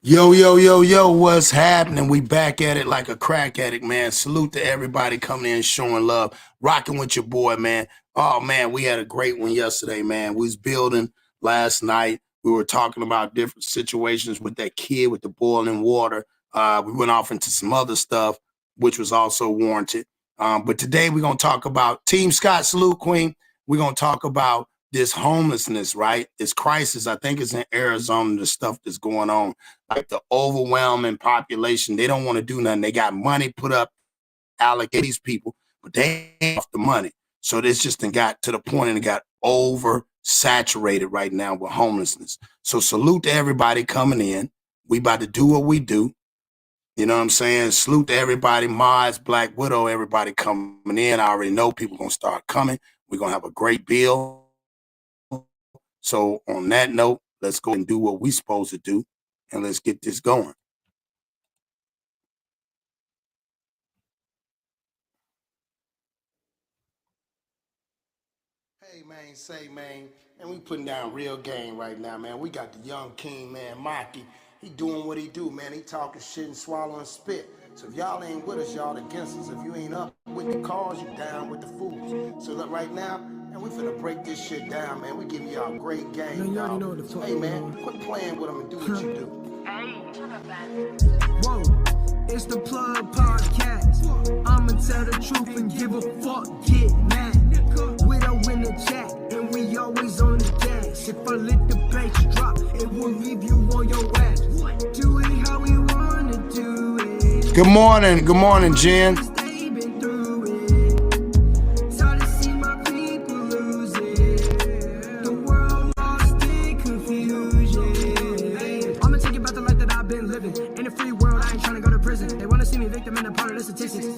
Yo, yo, yo, yo, what's happening? We back at it like a crack addict, man. Salute to everybody coming in, showing love, rocking with your boy, man. Oh, man, we had a great one yesterday, man. We was building last night. We were talking about different situations with that kid with the boiling water. We went off into some other stuff, which was also warranted. But today we're going to talk about Team Scott, salute, Queen. We're going to talk about this homelessness, right? This crisis, I think it's in Arizona, the stuff that's going on, like the overwhelming population. They don't want to do nothing. They got money put up, allocate these people, but they ain't off the money. So this just got to the point and it got oversaturated right now with homelessness. So salute to everybody coming in. We about to do what we do. You know what I'm saying? Salute to everybody, Mods, Black Widow, everybody coming in. I already know people going to start coming. We're going to have a great bill. So on that note, let's go and do what we're supposed to do, and let's get this going. Hey, man, say, man, and we putting down real game right now, man. We got the young king, man, Maki. He doing what he do, man. He talking shit and swallowing spit. So if y'all ain't with us, y'all against us. If you ain't up with the cause, you down with the fools. So look, right now, and we finna break this shit down, man. We giving y'all a great game, man, you already know what the fuck. Hey, man, quit playing with them and do what you do. Whoa, it's the Plug Podcast. I'ma tell the truth and give a fuck, get mad. We don't win the chat, and we always on the gas. If I let the bass drop, it will leave you on your ass. Do it how we wanna do it. Good morning, Jen.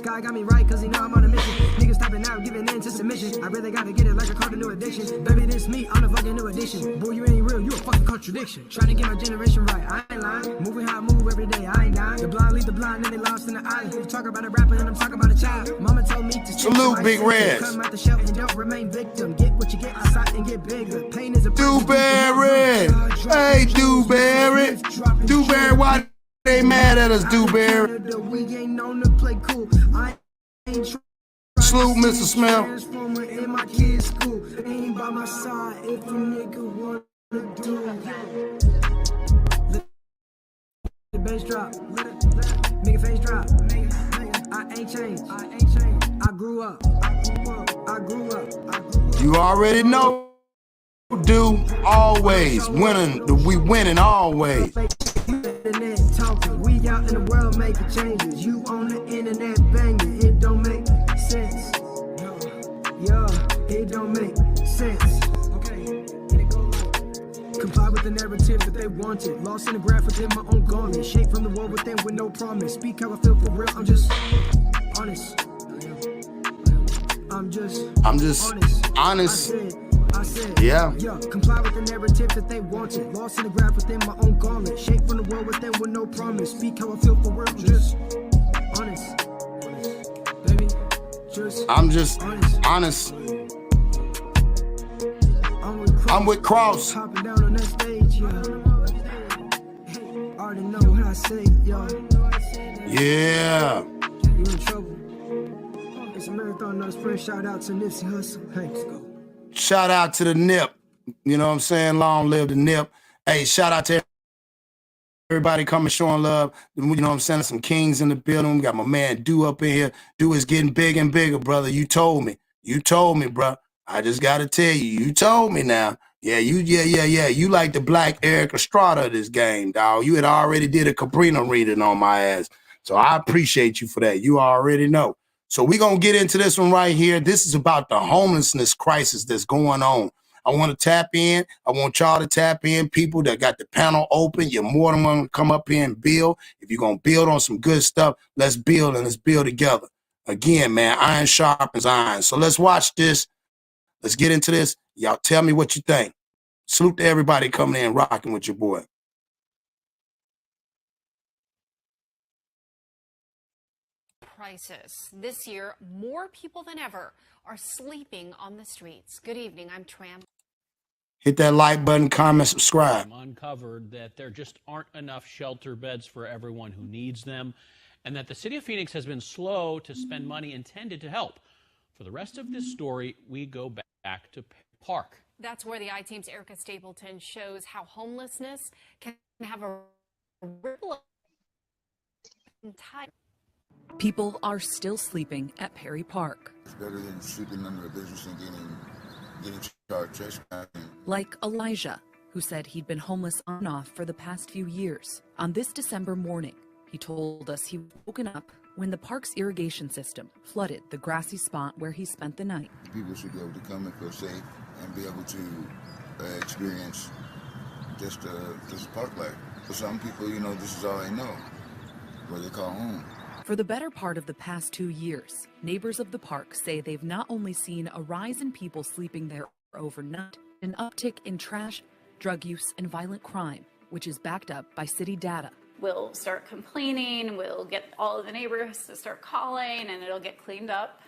Guy got me right, cause he know I'm on a mission. Niggas stopping out, giving in to submission. I really gotta get it like a card of new addiction. Baby, this me, I'm the fucking new addition. Boy, you ain't real, you a fucking contradiction. Trying to get my generation right, I ain't lying. Moving how I move every day, I ain't dying. The blind lead the blind, and they lost in the island. You talk about a rapper, and I'm talking about a child. Mama told me to salute, Big Red. Come out the shelf and don't remain victim. Get what you get outside and get bigger. Pain is a Dewberry. Hey, Dewberry. Dewberry, why they mad at us, Dewberry? We ain't known to play cool. I ain't salute, Mr. Smell. In my kid's school, ain't by my side if a nigga wanna do it. The bass drop, make a face drop. I ain't changed. I grew up. You already know, dude. Always winning. We winning always. Internet talking, we out in the world making changes. You on the internet banging, it don't make sense. Yeah, it don't make sense. Okay, and it go like, comply with the narrative that they wanted. Lost in the graph within my own garment. Shaped from the world within with no promise. Speak how I feel for real, I'm just honest. I'm just honest. I said, yeah, comply with the narrative that they wanted. Lost in the graph within my own garment. Shaped from the world within with no promise. Speak how I feel for real, I'm just honest. Baby, I'm just honest. I'm with Cross. Hopping down on that stage, yeah. Already know what I say, y'all. Yeah. You in trouble. It's a marathon, not a sprint. Shout out to Nipsey Hussle. Hey, let's go. Shout out to the Nip. You know what I'm saying? Long live the Nip. Hey, shout out to everybody coming showing love. You know what I'm saying? Some kings in the building. We got my man Do up in here. Do is getting big and bigger, brother. You told me, bro. I just got to tell you, you told me now. Yeah, You like the black Eric Estrada of this game, dog. You had already did a Caprino reading on my ass. So I appreciate you for that. You already know. So we're going to get into this one right here. This is about the homelessness crisis that's going on. I want to tap in. I want y'all to tap in. People that got the panel open, you're more than welcome to come up here and build. If you're going to build on some good stuff, let's build and let's build together. Again, man, iron sharpens iron. So let's watch this. Let's get into this. Y'all tell me what you think. Salute to everybody coming in, rocking with your boy. Crisis. This year, more people than ever are sleeping on the streets. Good evening, I'm Tram. Hit that like button, comment, subscribe. Uncovered that there just aren't enough shelter beds for everyone who needs them, and that the city of Phoenix has been slow to spend money intended to help. For the rest of this story, we go back to Park. That's where the I-Team's Erica Stapleton shows how homelessness can have a ripple in time. People are still sleeping at Perry Park. It's better than sleeping under a business and getting charged trespassing. Like Elijah, who said he'd been homeless on and off for the past few years. On this December morning, he told us he was woken up when the park's irrigation system flooded the grassy spot where he spent the night. People should be able to come and feel safe and be able to experience just park life. For some people, you know, this is all they know, what they call home. For the better part of the past 2 years, neighbors of the park say they've not only seen a rise in people sleeping there overnight, an uptick in trash, drug use, and violent crime, which is backed up by city data. We'll start complaining, we'll get all of the neighbors to start calling, and it'll get cleaned up.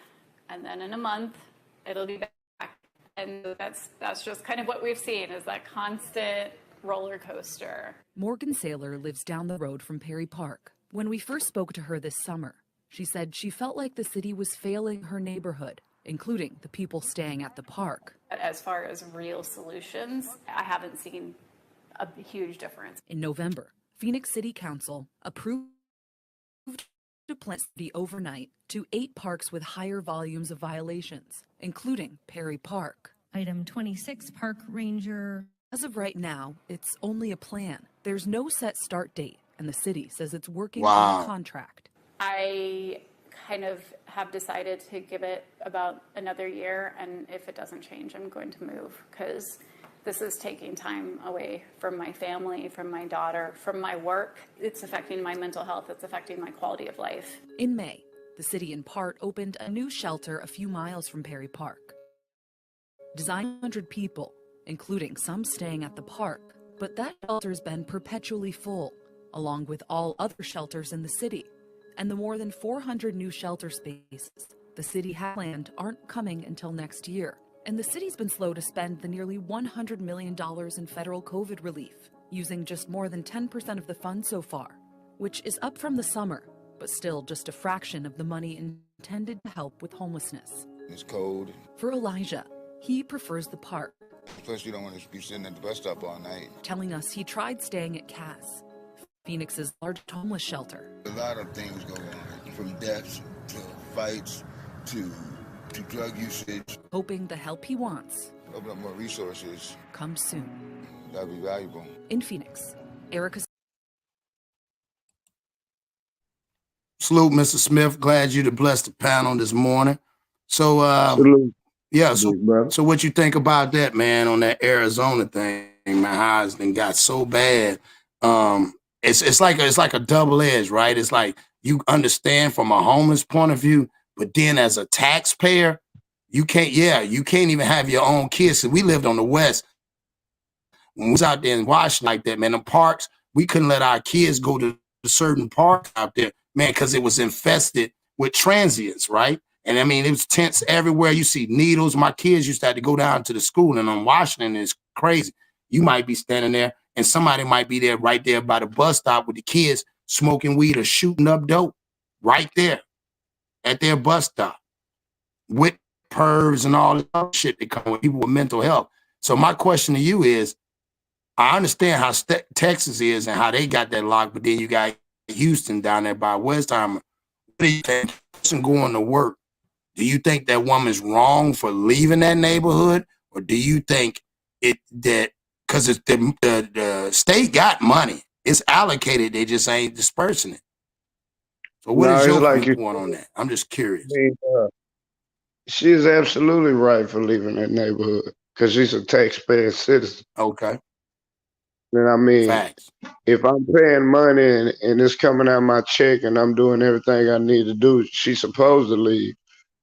And then in a month, it'll be back. And that's just kind of what we've seen, is that constant roller coaster. Morgan Saylor lives down the road from Perry Park. When we first spoke to her this summer, she said she felt like the city was failing her neighborhood, including the people staying at the park. As far as real solutions, I haven't seen a huge difference. In November, Phoenix City Council approved to plant the overnight to 8 parks with higher volumes of violations, including Perry Park. Item 26, Park Ranger. As of right now, it's only a plan. There's no set start date, and the city says it's working Wow. on a contract. I kind of have decided to give it about another year, and if it doesn't change, I'm going to move, because this is taking time away from my family, from my daughter, from my work. It's affecting my mental health. It's affecting my quality of life. In May, the city in part opened a new shelter a few miles from Perry Park. Designed for 100 people, including some staying at the park, but that shelter's been perpetually full, along with all other shelters in the city. And the more than 400 new shelter spaces the city has planned aren't coming until next year. And the city's been slow to spend the nearly $100 million in federal COVID relief, using just more than 10% of the funds so far, which is up from the summer, but still just a fraction of the money intended to help with homelessness. It's cold. For Elijah, he prefers the park. Plus, you don't want to be sitting at the bus stop all night. Telling us he tried staying at Cass, Phoenix's largest homeless shelter. A lot of things go on, from deaths to fights to drug usage. Hoping the help he wants Open up more resources. comes soon. That'd be valuable. In Phoenix, Erica. Salute, Mr. Smith. Glad you to bless the panel this morning. So, yeah, so what you think about that, man, on that Arizona thing, man, how it's been got so bad. It's like a double edge, right? It's like you understand from a homeless point of view, but then as a taxpayer, you can't even have your own kids. So we lived on the West. When we was out there in Washington like that, man, the parks, we couldn't let our kids go to certain parks out there, man, because it was infested with transients, right? And I mean, it was tents everywhere. You see needles. My kids used to have to go down to the school, and on Washington, it's crazy. You might be standing there, and somebody might be there right there by the bus stop with the kids smoking weed or shooting up dope right there at their bus stop with pervs and all this other shit that come with people with mental health. So my question to you is, I understand how Texas is and how they got that locked, but then you got Houston down there by Westheimer. What do you think? Person going to work, do you think that woman's wrong for leaving that neighborhood, or do you think that because it's the state got money, it's allocated, they just ain't dispersing it? So what is your point on that? I'm just curious. She is absolutely right for leaving that neighborhood because she's a taxpaying citizen. Okay. And I mean, facts. If I'm paying money and it's coming out of my check and I'm doing everything I need to do, she's supposed to leave.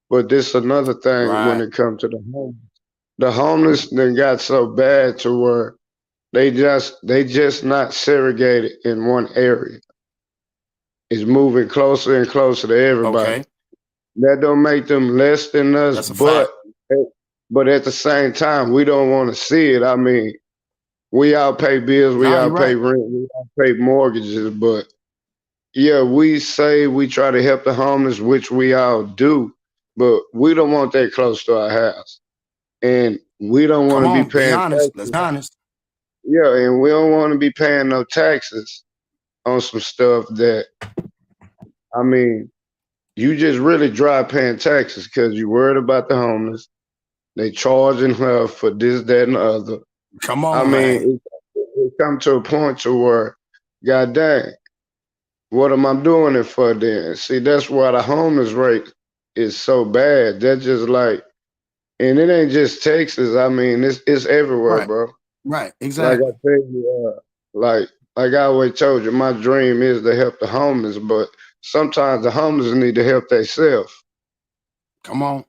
But this is another thing when it comes to the homeless. The homeless then got so bad to where they just not segregated in one area. It's moving closer and closer to everybody. Okay. That don't make them less than us, but but at the same time, we don't want to see it. I mean, we all pay bills, we No, all you're pay right. rent, we all pay mortgages, but yeah, we say we try to help the homeless, which we all do, but we don't want that close to our house. And we don't want Come to be on, be paying honest. Let's taxes. be honest. Yeah, and we don't want to be paying no taxes on some stuff that, I mean, you just really dry paying taxes because you worried about the homeless. They charging her for this, that, and the other. Come I on, man. mean, it come to a point to where, god dang, what am I doing it for then? See, that's why the homeless rate is so bad. That's just like, and it ain't just Texas. I mean, it's everywhere, Right. bro. Right. Like I Exactly. tell you, like I always told you, my dream is to help the homeless, but sometimes the homeless need to help themselves. Come on.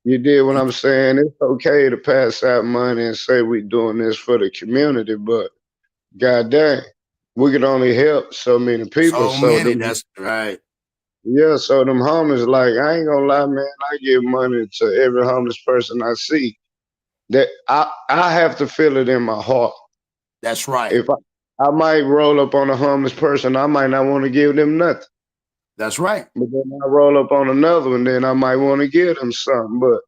You did what I'm saying? It's okay to pass out money and say we doing this for the community, but god dang, we can only help so many people. So So many. them, That's right. yeah, so them homeless, like I ain't gonna lie, man, I give money to every homeless person I see. That I have to feel it in my heart. That's right. If I might roll up on a homeless person, I might not want to give them nothing. That's right. But then I roll up on another one, then I might want to give them something. But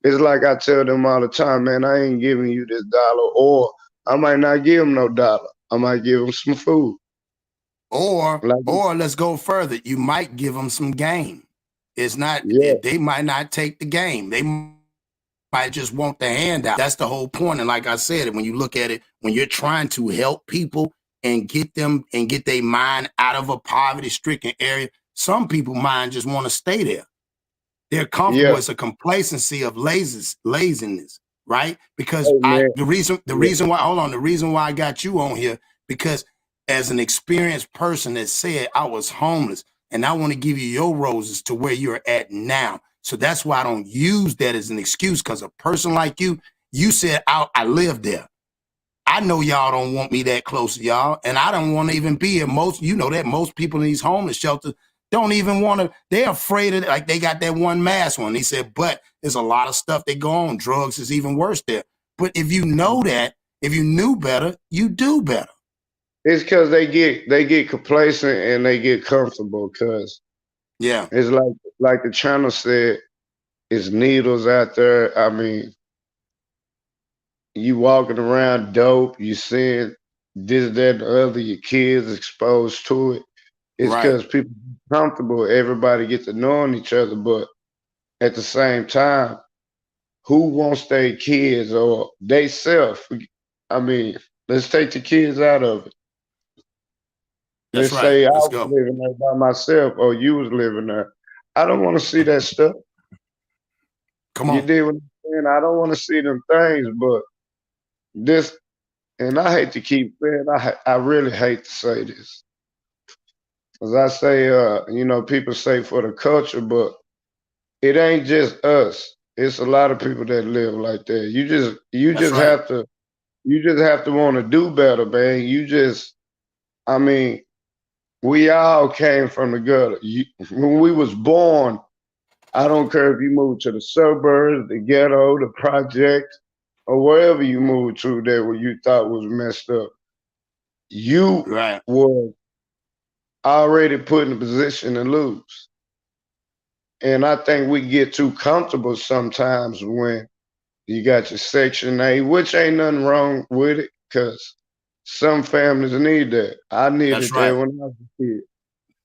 it's like I tell them all the time, man, I ain't giving you this dollar, or I might not give them no dollar. I might give them some food. Like, Or let's go further. You might give them some game. It's not, yeah, they might not take the game. They might just want the handout. That's the whole point. And like I said, when you look at it, when you're trying to help people and get them and get their mind out of a poverty stricken area, some people mind just want to stay there. They're comfortable. yeah, It's a complacency of laziness, right? Because hey man, the yeah, reason why, hold on, the reason why I got you on here, because as an experienced person that said I was homeless, and I want to give you your roses to where you're at now. So that's why I don't use that as an excuse, because a person like you said I lived there. I know y'all don't want me that close to y'all, and I don't want to even be here. Most, you know that most people in these homeless shelters don't even want to, they're afraid of it. Like they got that one mask one. He said, but there's a lot of stuff that go on. Drugs is even worse there. But if you know that, if you knew better, you do better. it's because they get complacent and they get comfortable. Cause Yeah, it's like the channel said, it's needles out there. I mean, you walking around dope, you seeing this, that, and the other, your kids exposed to it. It's right. because people comfortable, everybody get to knowing each other, but at the same time, who wants their kids or they self? I mean, let's take the kids out of it. That's Let's right. say I Let's was go. living there by myself or you was living there. I don't want to see that stuff. Come You on. did what I'm saying? I don't want to see them things, but this, and I hate to keep saying, I really hate to say this. As I say, people say for the culture, but it ain't just us. It's a lot of people that live like that. You That's just right. have to want to do better, man. I mean, we all came from the gutter. When we was born, I don't care if you moved to the suburbs, the ghetto, the project, or wherever you moved to that where you thought was messed up. You Right. were already put in a position to lose. And I think we get too comfortable sometimes when you got your Section 8, which ain't nothing wrong with it, because some families need that. I That's needed that right. when I was a kid.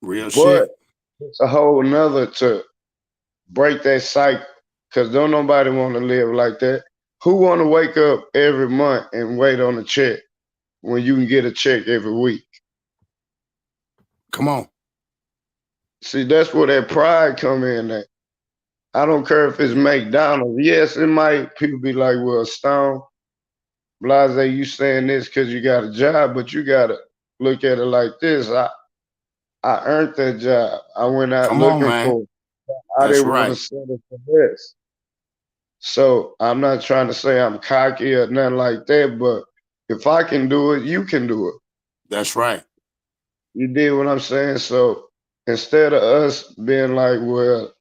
Real But shit. it's a whole nother to break that cycle, because don't nobody want to live like that. Who want to wake up every month and wait on a check when you can get a check every week? Come on. See, that's where that pride come in at. I don't care if it's McDonald's. Yes, it might, people be like, well, Stone, Blase, you saying this because you got a job, but you got to look at it like this. I earned that job. I went out Come on, looking man. for it. I That's didn't want to right. settle for this. So I'm not trying to say I'm cocky or nothing like that, but if I can do it, you can do it. That's right. You did what I'm saying? So instead of us being like, well,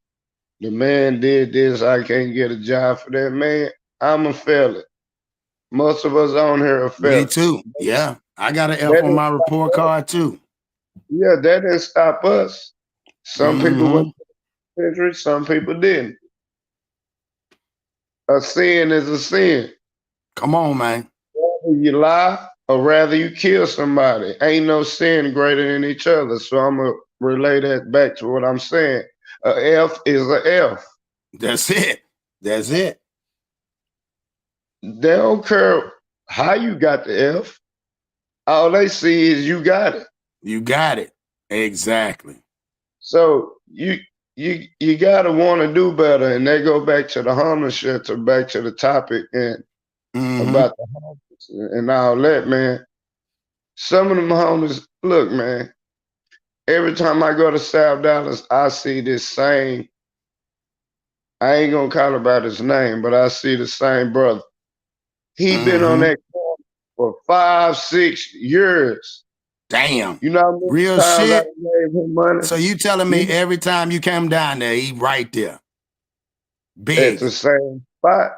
The man did this. I can't get a job for that man. I'm a felon. Most of us on here are Me felons. too. Yeah. I got an F That on didn't my stop report us. card too. Yeah, that didn't stop us. Some people Mm-hmm. went to the penitentiary, some people didn't. A sin is a sin. Come on, man. Rather you lie or rather you kill somebody. Ain't no sin greater than each other. So I'm going to relay that back to what I'm saying. A F is a F. That's it. That's it. They don't care how you got the F. All they see is you got it. You got it. Exactly. So you gotta want to do better, and they go back to the homeless shelter, back to the topic and about the homeless and all that, man. Some of them homeless, look, man. Every time I go to South Dallas, I see this same. I ain't gonna call about his name, but I see the same brother. He been on that corner for 5, 6 years. Damn. You know how many Real times shit. I gave him money? So you telling me every time you come down there, he right there. Big. At the same spot.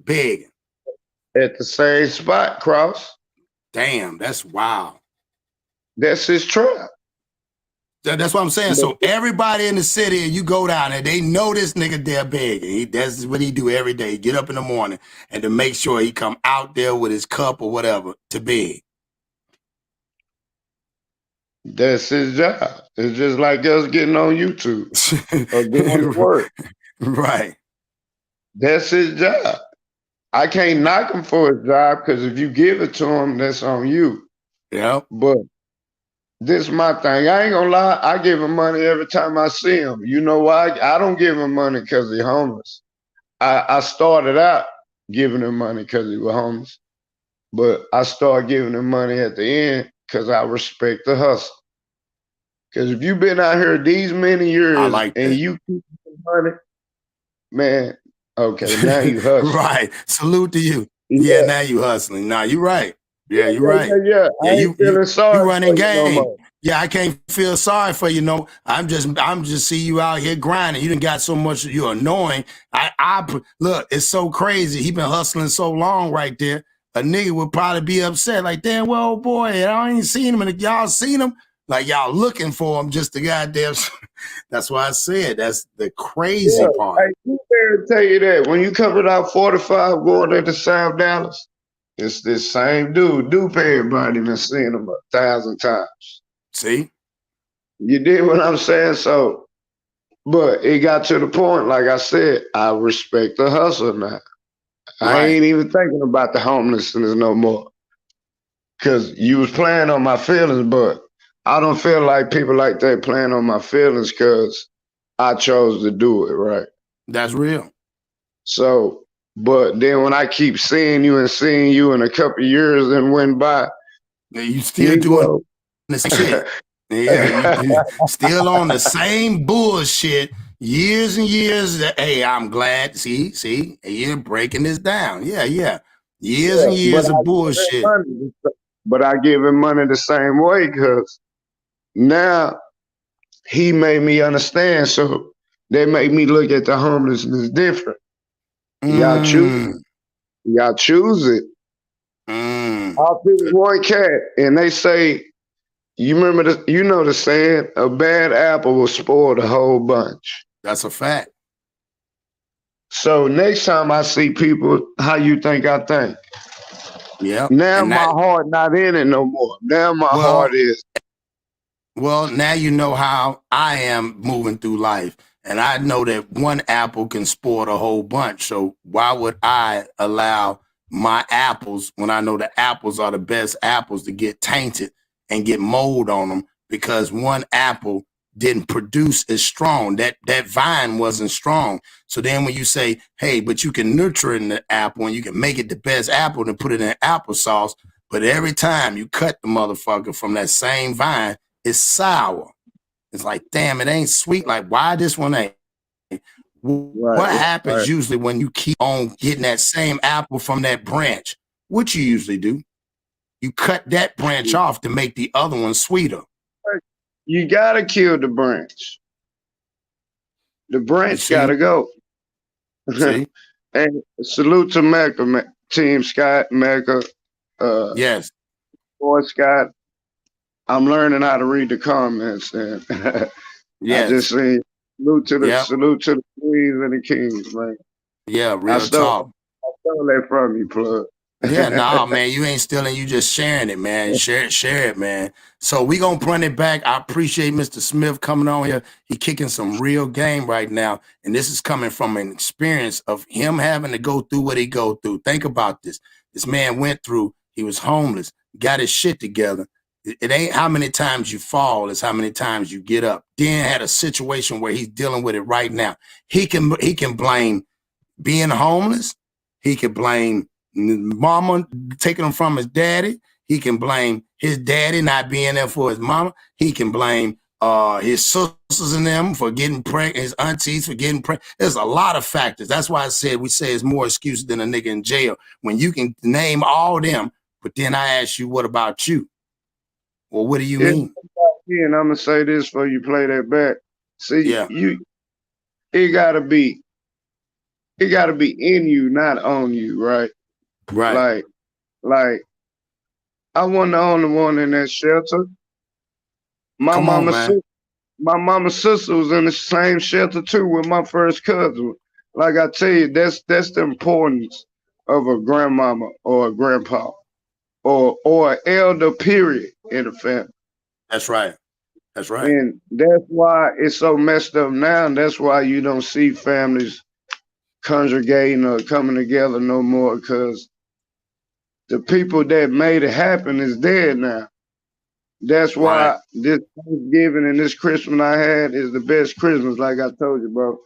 Big. At the same spot, Cross. Damn, that's wild. That's his trap. That's what I'm saying. So everybody in the city, and you go down there, they know this nigga there big. That's what he do every day. Get up in the morning and to make sure he come out there with his cup or whatever to beg. That's his job. It's just like us getting on YouTube or going to work. Right. That's his job. I can't knock him for his job because if you give it to him, that's on you. Yep. But this is my thing. I ain't gonna lie. I give him money every time I see him. You know why? I don't give him money because he's homeless. I started out giving him money because he was homeless. But I started giving him money at the end because I respect the hustle. Because if you've been out here these many years and you keep money, man, okay, now you hustling. Right. Salute to you. Yeah, now you hustling. Nah, you right. Yeah, you're right. Yeah. I ain't feeling sorry you running for you game. no more. Yeah, I can't feel sorry for you. No, I'm just see you out here grinding. You done got so much. You're annoying. I look. It's so crazy. He been hustling so long right there. A nigga would probably be upset. Like, damn, well, boy, I ain't seen him. And if y'all seen him, like y'all looking for him, just the goddamn. That's why I said that's the crazy part. Hey, you better tell you that when you covered out 45 going into South Dallas, it's this same dude. Dupe everybody done seen him 1,000 times. See? You did what I'm saying? So, but it got to the point, like I said, I respect the hustle now. I ain't even thinking about the homelessness no more. Cause you was playing on my feelings, but I don't feel like people like that playing on my feelings because I chose to do it, right? That's real. So, but then when I keep seeing you in a couple of years and went by, yeah, you still doing the shit. Yeah, you still on the same bullshit years and years. Hey, I'm glad. See, you're breaking this down. Yeah. Years and years of bullshit. But I give him money the same way because now he made me understand. So they make me look at the homelessness different. Y'all choose it. I'll pick one cat, and they say, you remember the saying, a bad apple will spoil the whole bunch. That's a fact. So next time I see people, how you think I think? Yeah. Now my heart not in it no more. Now my heart is. Well, now you know how I am moving through life. And I know that one apple can spoil the whole bunch. So why would I allow my apples, when I know the apples are the best apples, to get tainted and get mold on them because one apple didn't produce as strong? That vine wasn't strong. So then when you say, hey, but you can nurture in the apple and you can make it the best apple and put it in applesauce, but every time you cut the motherfucker from that same vine, it's sour. It's like, damn, it ain't sweet. Like, why this one ain't? What happens usually when you keep on getting that same apple from that branch? What you usually do? You cut that branch off to make the other one sweeter. You gotta kill the branch. The You branch see? gotta go. See? And salute to Mecca, Team Scott, Mecca, Yes. Boy Scott. I'm learning how to read the comments, and I just Yes. say Yep. salute to the queens and the kings, man. Yeah, I real stole talk. that from you, plug. Yeah, nah, man, you ain't stealing, you just sharing it, man. Share it, man. So we gonna run it back. I appreciate Mr. Smith coming on here. He kicking some real game right now, and this is coming from an experience of him having to go through what he go through. Think about this. This man went through. He was homeless, got his shit together. It ain't how many times you fall, it's how many times you get up. Then had a situation where he's dealing with it right now. He can blame being homeless. He could blame mama taking him from his daddy. He can blame his daddy not being there for his mama. He can blame his sisters and them for getting pregnant, his aunties for getting pregnant. There's a lot of factors. That's why I said we say it's more excuses than a nigga in jail. When you can name all them, but then I ask you, what about you? Well, what do you mean? And I'm gonna say this for you play that back. See, Yeah. it gotta be in you, not on you, right? Right. Like I wasn't the only one in that shelter. My Come on, man. my mama's sister was in the same shelter too with my first cousin. Like I tell you, that's the importance of a grandmama or a grandpa or an elder period in a family. That's right. That's right. And that's why it's so messed up now. And that's why you don't see families congregating or coming together no more, because the people that made it happen is dead now. That's why Right. this Thanksgiving and this Christmas I had is the best Christmas, like I told you, bro.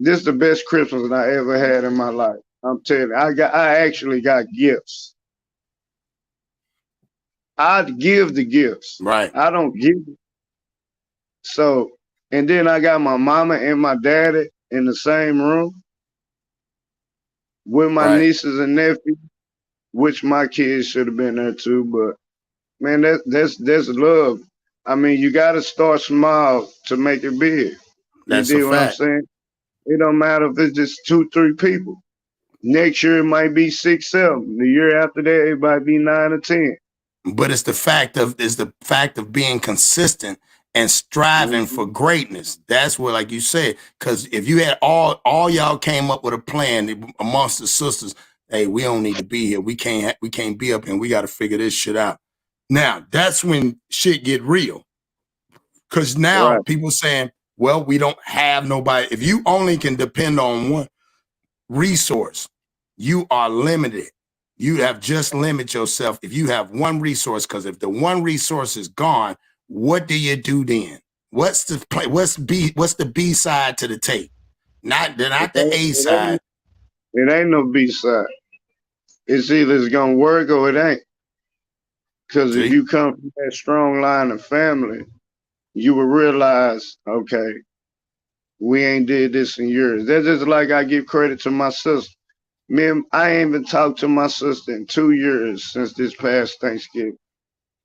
This is the best Christmas that I ever had in my life. I'm telling you, I actually got gifts. I'd give the gifts. Right. I don't give. So, and then I got my mama and my daddy in the same room with my Right. nieces and nephews, which my kids should have been there too. But man, that's love. I mean, you got to start small to make it big. You That's a dig what I'm fact. saying? It don't matter if it's just 2, 3 people. Next year it might be 6, 7. The year after that it might be 9 or 10. But it's the fact of being consistent and striving for Mm-hmm. greatness. That's where, like you said, because if you had all y'all came up with a plan amongst the sisters, hey, we don't need to be here. We can't be up here. We got to figure this shit out. Now that's when shit get real. Because now Right. people saying, well, we don't have nobody. If you only can depend on one resource, you are limited. You have just limited yourself if you have one resource, because if the one resource is gone, what do you do then? What's the play? What's the B side to the tape? Not the A side. It ain't no B side. It's either it's gonna work or it ain't. Because if See? you come from that strong line of family, you will realize, okay, we ain't did this in years. That's just like I give credit to my sister. Man, I ain't even talked to my sister in 2 years since this past Thanksgiving.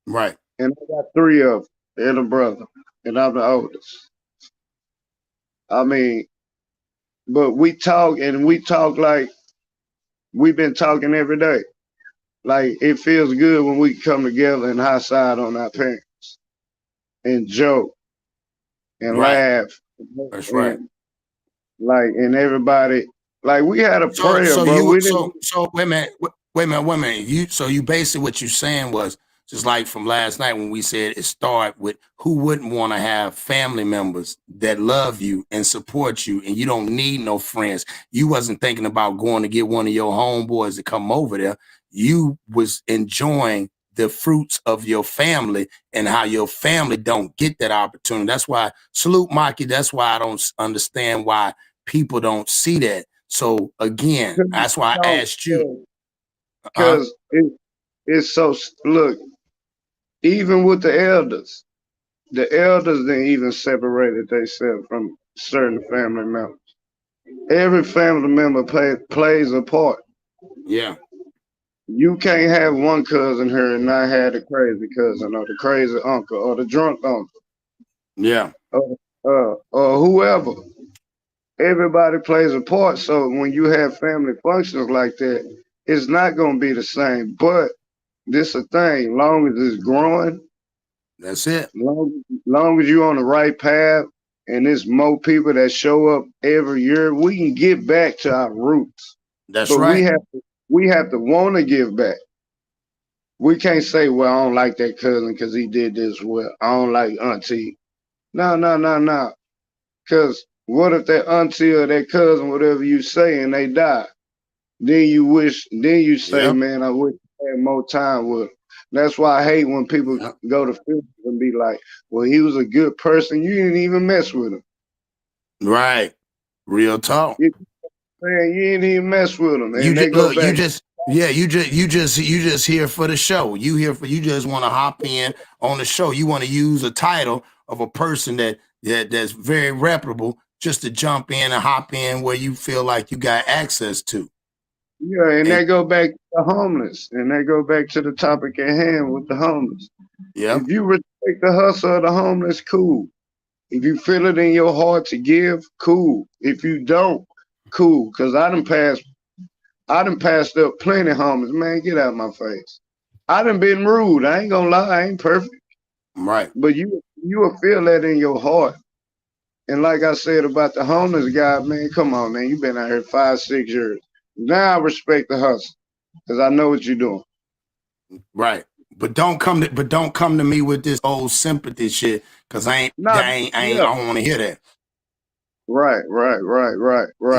Right. And I got 3 of them and a brother, and I'm the oldest. I mean, but we talk like we've been talking every day. Like it feels good when we come together and high side on our parents and joke and Right. laugh. That's right. And everybody, like we had a prayer, bro. We didn't. So wait a minute. You basically what you're saying was just like from last night when we said it start with who wouldn't want to have family members that love you and support you, and you don't need no friends. You wasn't thinking about going to get one of your homeboys to come over there. You was enjoying the fruits of your family and how your family don't get that opportunity. That's why salute Maki. That's why I don't understand why people don't see that. So again, that's why I asked you. Because it's so, look, even with the elders didn't even separate themselves from certain family members. Every family member plays a part. Yeah. You can't have one cousin here and not have the crazy cousin or the crazy uncle or the drunk uncle. Yeah. Or or whoever. Everybody plays a part. So when you have family functions like that, it's not gonna be the same. But this a thing. Long as it's growing, That's it. long as you're on the right path, and there's more people that show up every year, we can get back to our roots. That's But right. we have to want to give back. We can't say, well, I don't like that cousin because he did this. Well, I don't like auntie. No, no, no, no. Because what if that auntie or that cousin, whatever you say, and they die? Then you say, Yep. man, I wish I had more time with him. That's why I hate when people Yep. go to funerals and be like, well, he was a good person. You didn't even mess with him. Right. Real talk. Man, you didn't even mess with him. You And they just go look, back. you just here for the show. You just want to hop in on the show. You want to use a title of a person that's very reputable just to jump in and hop in where you feel like you got access to. Yeah, and they go back to the homeless. And they go back to the topic at hand with the homeless. Yep. If you respect the hustle of the homeless, cool. If you feel it in your heart to give, cool. If you don't, cool. Cause I done passed up plenty homeless. Man, get out of my face. I done been rude. I ain't gonna lie, I ain't perfect. Right. But you will feel that in your heart. And like I said about the homeless guy, man, come on, man. You been out here 5, 6 years. Now I respect the hustle. Cause I know what you're doing. Right. But don't come to me with this old sympathy shit, cause I don't want to hear that. Right.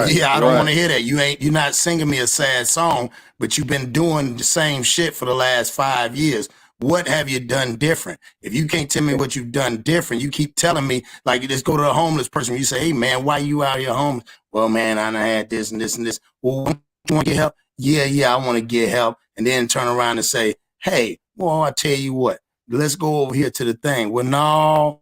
Yeah, I don't want to hear that. You're not singing me a sad song, but you've been doing the same shit for the last 5 years. What have you done different? If you can't tell me what you've done different, you keep telling me, like, you just go to a homeless person. You say, hey, man, why you out here homeless? Well, man, I done had this and this and this. Well, you want to get help? Yeah, I want to get help. And then turn around and say, hey, well, I tell you what, let's go over here to the thing. Well, no,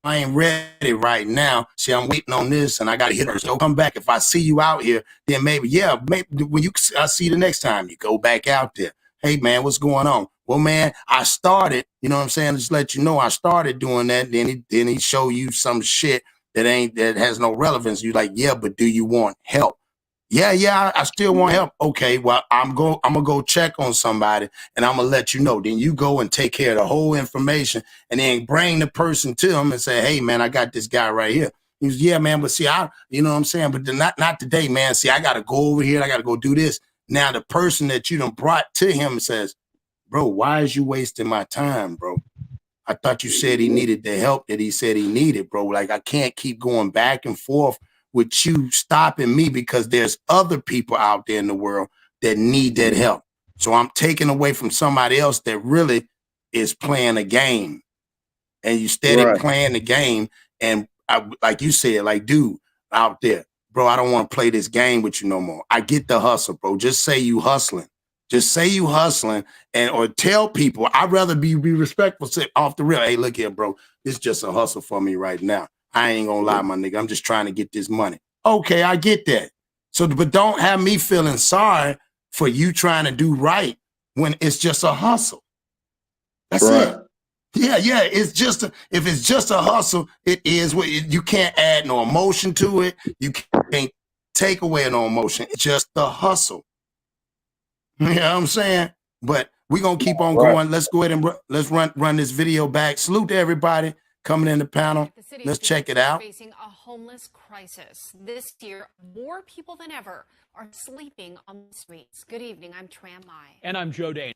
I ain't ready right now. See, I'm waiting on this, and I got to hit her. So come back. If I see you out here, then maybe when I see you the next time, you go back out there. Hey, man, what's going on? Well, man, I started, you know what I'm saying? Just let you know I started doing that. Then he show you some shit that has no relevance. You like, yeah, but do you want help? Yeah, I still want help. Okay, well, I'm gonna go check on somebody, and I'm gonna let you know. Then you go and take care of the whole information, and then bring the person to him and say, "Hey, man, I got this guy right here." He was, yeah, man, but see, you know what I'm saying, but not today, man. See, I gotta go over here. I gotta go do this. Now, the person that you done brought to him says, "Bro, why is you wasting my time, bro? I thought you said he needed the help that he said he needed, bro. Like, I can't keep going back and forth with you stopping me because there's other people out there in the world that need that help. So I'm taking away from somebody else that really is playing a game. And you steady playing the game. And like you said, like, dude, out there, bro, I don't want to play this game with you no more. I get the hustle, bro. Just say you hustling. Just say you hustling or tell people. I'd rather be respectful, say off the real. Hey, look here, bro. This is just a hustle for me right now. I ain't gonna lie, my nigga. I'm just trying to get this money. Okay, I get that. So, but don't have me feeling sorry for you trying to do right when it's just a hustle. That's it. Yeah. It's just if it's just a hustle, it is what you can't add no emotion to it. You can't take away no emotion. It's just the hustle. You know what I'm saying? But we're gonna keep on going. Let's go ahead and let's run this video back. Salute to everybody coming in the panel. Let's check it out. Facing a homeless crisis this year, more people than ever are sleeping on the streets. Good evening. I'm Tram Mai. And I'm Joe Dane.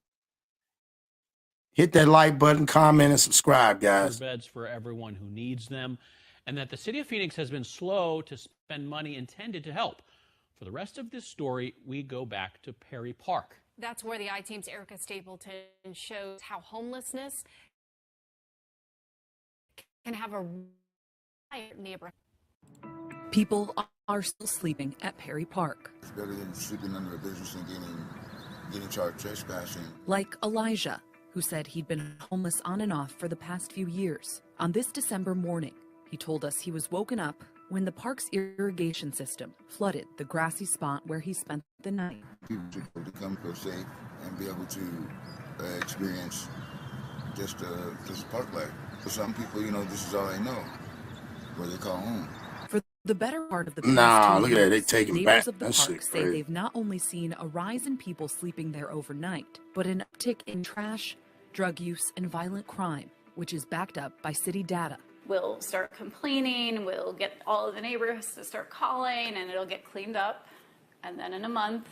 Hit that like button, comment, and subscribe, guys. Beds for everyone who needs them, and that the city of Phoenix has been slow to spend money intended to help. For the rest of this story, we go back to Perry Park. That's where the I-Team's Erica Stapleton shows how homelessness can have a neighborhood. People are still sleeping at Perry Park. It's better than sleeping under a business and getting charged trespassing. Like Elijah, who said he'd been homeless on and off for the past few years. On this December morning, he told us he was woken up when the park's irrigation system flooded the grassy spot where he spent the night. People should be able to come feel safe and be able to experience just a park life. For some people, you know, this is all they know, what they call home. For the better part of the Nah, past look 2 at that. They years, taking neighbors back. of the That park shit say crazy. they've not only seen a rise in people sleeping there overnight, but an uptick in trash, drug use, and violent crime, which is backed up by city data. We'll start complaining, we'll get all of the neighbors to start calling, and it'll get cleaned up. And then in a month,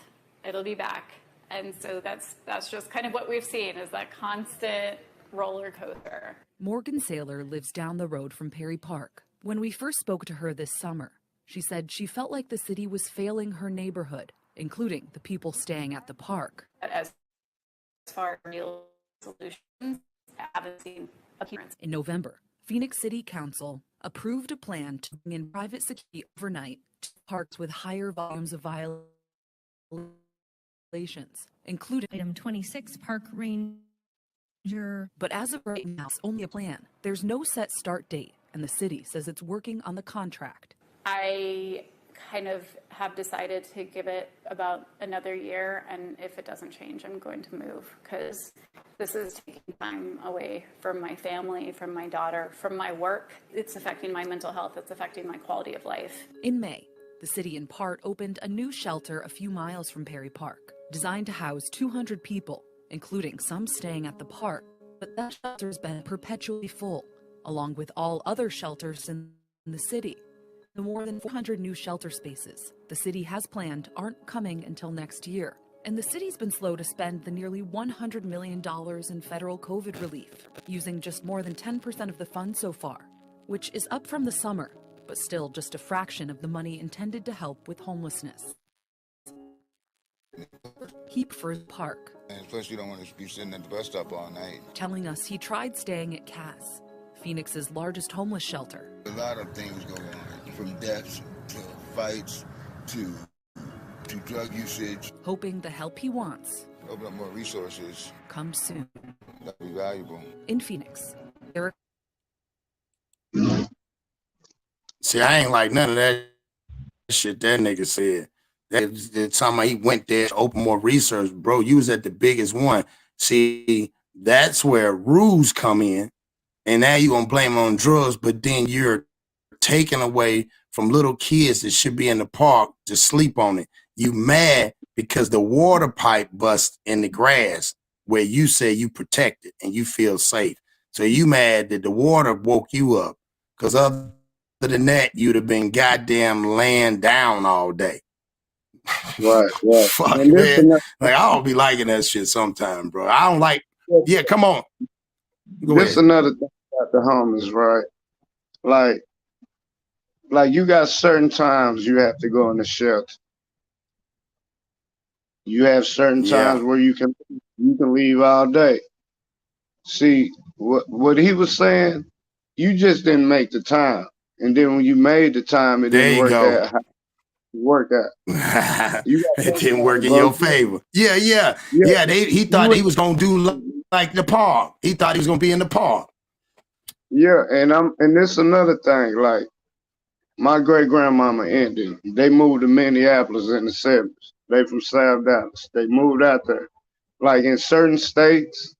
it'll be back. And so that's just kind of what we've seen, is that constant roller coaster. Morgan Saylor lives down the road from Perry Park. When we first spoke to her this summer, she said she felt like the city was failing her neighborhood, including the people staying at the park. As far as real solutions, I haven't seen appearance. In November, Phoenix City Council approved a plan to bring in private security overnight to parks with higher volumes of violations, including Item 26, park ranger. But as of right now, it's only a plan. There's no set start date, and the city says it's working on the contract. I kind of have decided to give it about another year, and if it doesn't change, I'm going to move, because this is taking time away from my family, from my daughter, from my work. It's affecting my mental health. It's affecting my quality of life. In May, the city in part opened a new shelter a few miles from Perry Park, designed to house 200 people, including some staying at the park. But that shelter's been perpetually full, along with all other shelters in the city. The more than 400 new shelter spaces the city has planned aren't coming until next year. And the city's been slow to spend the nearly $100 million in federal COVID relief, using just more than 10% of the funds so far, which is up from the summer, but still just a fraction of the money intended to help with homelessness. He prefers the park, And plus, you don't want to be sitting at the bus stop all night. telling us he tried staying at Cass, Phoenix's largest homeless shelter. A lot of things go on, from deaths to fights to drug usage. Hoping the help he wants Open up more resources. comes soon. That'd be valuable. In Phoenix, Eric. See, I ain't like none of that shit that nigga said. That time he went there to open more research, bro. You was at the biggest one. See, that's where rules come in, and now you gonna blame on drugs, but then you're taking away from little kids that should be in the park to sleep on it. You mad because the water pipe bust in the grass where you say you protected and you feel safe. So you mad that the water woke you up, because other than that, you'd have been goddamn laying down all day. Right. Fuck, And this man. ano- Like, I don't be liking that shit sometime, bro. I don't like, yeah, come on. Go this ahead. another thing about the homeless, right? Like you got certain times you have to go in the shelter. You have certain Yeah. times where you can leave all day. See what he was saying, you just didn't make the time. And then when you made the time, it There didn't you work go. out how it worked out. You got It didn't work in bro. your favor. Yeah. Yeah. He You thought was- he was gonna do like the park. He thought he was gonna be in the park. Yeah, and this another thing, like my great grandmama Indian, they moved to Minneapolis in the 70s. They from South Dallas. They moved out there. Like in certain states,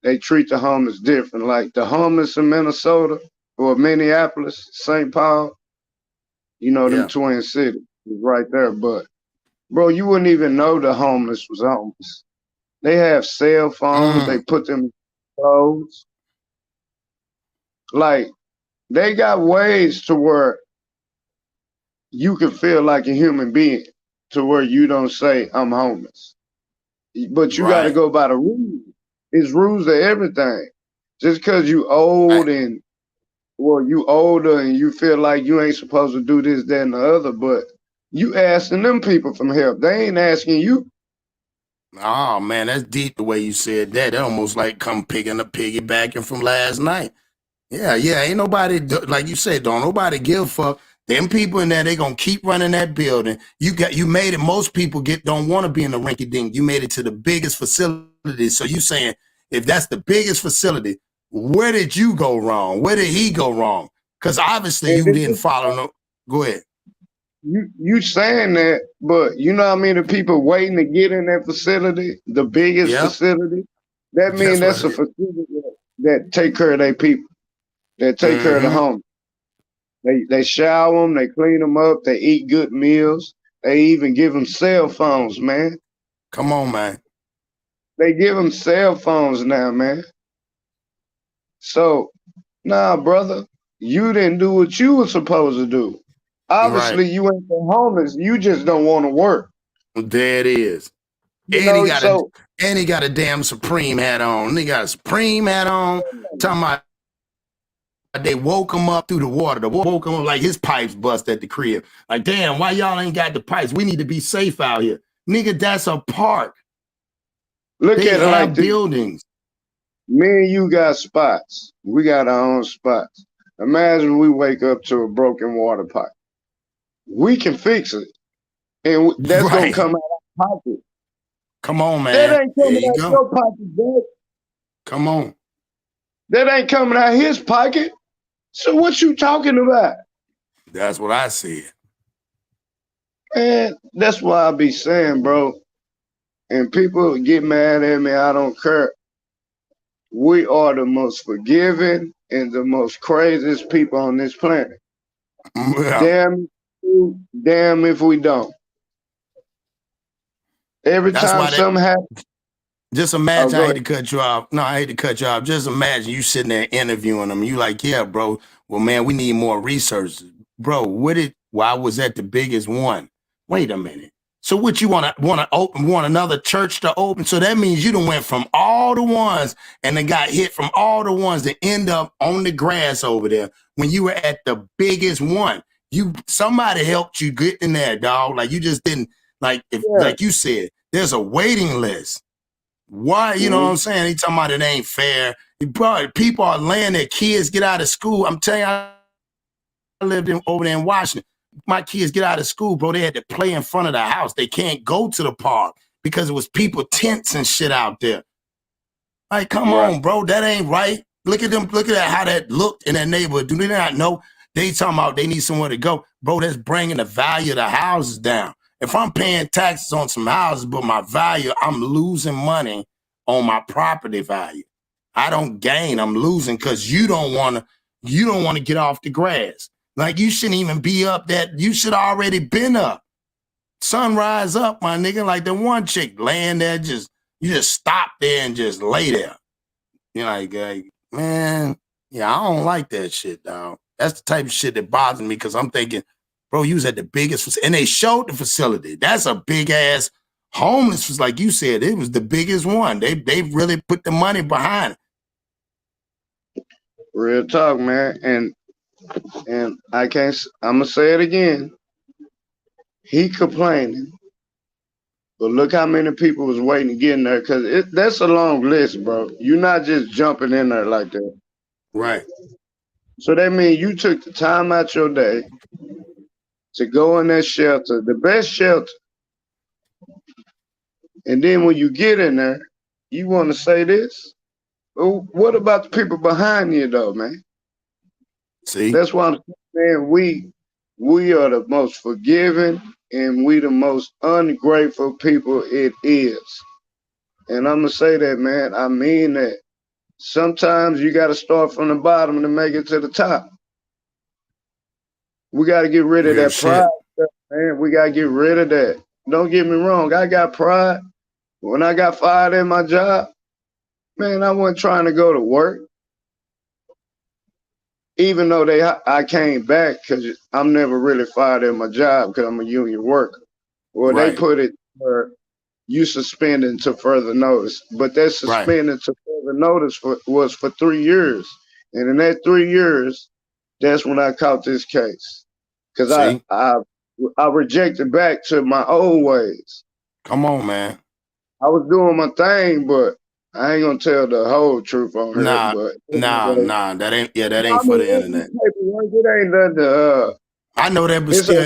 they treat the homeless different. Like the homeless in Minnesota or Minneapolis, St. Paul, you know, them Yeah. twin cities is right there. But bro, you wouldn't even know the homeless was homeless. They have cell phones, they put them in clothes. Like they got ways to where you can feel like a human being, to where you don't say I'm homeless. But you got to Right. go by the rules. It's rules to everything. Just because you old and you older and you feel like you ain't supposed to do this, that, and the other, but you asking them people for help. They ain't asking you. Oh man, that's deep the way you said that. That almost like come picking a piggybacking from last night. Yeah, ain't nobody like you said, don't nobody give a fuck. Them people in there, they gonna keep running that building. You made it. Most people don't want to be in the rinky dink. You made it to the biggest facility. So you saying if that's the biggest facility, where did you go wrong? Where did he go wrong? Because obviously And you didn't follow no. Go ahead. you saying that, but you know how many people waiting to get in that facility, the biggest Yep. facility? That means That's that's what a facility that take care of their people, that take care of the homeless. They shower them, they clean them up, they eat good meals. They even give them cell phones, man. Come on, man. They give them cell phones now, man. So, nah, brother, you didn't do what you were supposed to do. Obviously, Right. you ain't the homeless. You just don't want to work. There it is. You And he know, got so a damn Supreme hat on. He got a Supreme hat on. Talking about they woke him up through the water. They woke him up like his pipes bust at the crib. Like, damn, why y'all ain't got the pipes? We need to be safe out here. Nigga, that's a park. look They at it like have this. buildings. Me and you got spots. We got our own spots. Imagine we wake up to a broken water pipe. We can fix it. And that's going Right. to come out of our pocket. Come on, man. That ain't There coming you out go. your pocket, Jack. Come on. That ain't coming out his pocket. So what you talking about? That's what I said. Man, that's why I be saying, bro. And people get mad at me. I don't care. We are the most forgiving and the most craziest people on this planet. Yeah. Damn if we don't. Every That's time why something happens. just imagine, I hate to cut you off. No, I hate to cut you off. Just imagine you sitting there interviewing them. You like, yeah, bro. Well, man, we need more research. Bro, why was that the biggest one? Wait a minute. So what you want another church to open? So that means you done went from all the ones and then got hit from all the ones that end up on the grass over there when you were at the biggest one. Somebody helped you get in there, dog. Like you just didn't, like you said, there's a waiting list. Why, you know what I'm saying? He talking about it ain't fair. Bro, people are letting their kids get out of school. I'm telling you, I lived over there in Washington. My kids get out of school, bro. They had to play in front of the house. They can't go to the park because it was people tents and shit out there. Like, come on, bro. That ain't right. Look at them. Look at how that looked in that neighborhood. Do they not know? They talking about they need somewhere to go. Bro, that's bringing the value of the houses down. If I'm paying taxes on some houses, but my value, I'm losing money on my property value. I don't gain. I'm losing because you don't want to get off the grass. Like you shouldn't even be up that. You should already been up. Sunrise up, my nigga. Like the one chick laying there, you just stop there and just lay there. You're like, man, yeah, I don't like that shit, dog. That's the type of shit that bothers me because I'm thinking, bro, you was at the biggest, and they showed the facility. That's a big ass homeless, was like you said, it was the biggest one. They really put the money behind it. Real talk, man. And I'm gonna say it again. He complaining, but look how many people was waiting to get in there because that's a long list, bro. You're not just jumping in there like that. Right. So that means you took the time out your day to go in that shelter, the best shelter. And then when you get in there, you want to say this? Well, what about the people behind you, though, man? See? That's why I'm saying we are the most forgiving and we the most ungrateful people it is. And I'm going to say that, man. I mean that. Sometimes you got to start from the bottom to make it to the top. We got to get rid of that pride stuff, man. We got to get rid of that. Don't get me wrong. I got pride. When I got fired at my job, man, I wasn't trying to go to work. Even though I came back because I'm never really fired at my job because I'm a union worker. Well, they put it where you suspended until further notice. But that suspended to further notice was for 3 years. And in that 3 years, that's when I caught this case. Because I rejected back to my old ways. Come on, man. I was doing my thing, but I ain't gonna tell the whole truth on here. Nah, that ain't for the internet. It ain't nothing to, I know that, but still,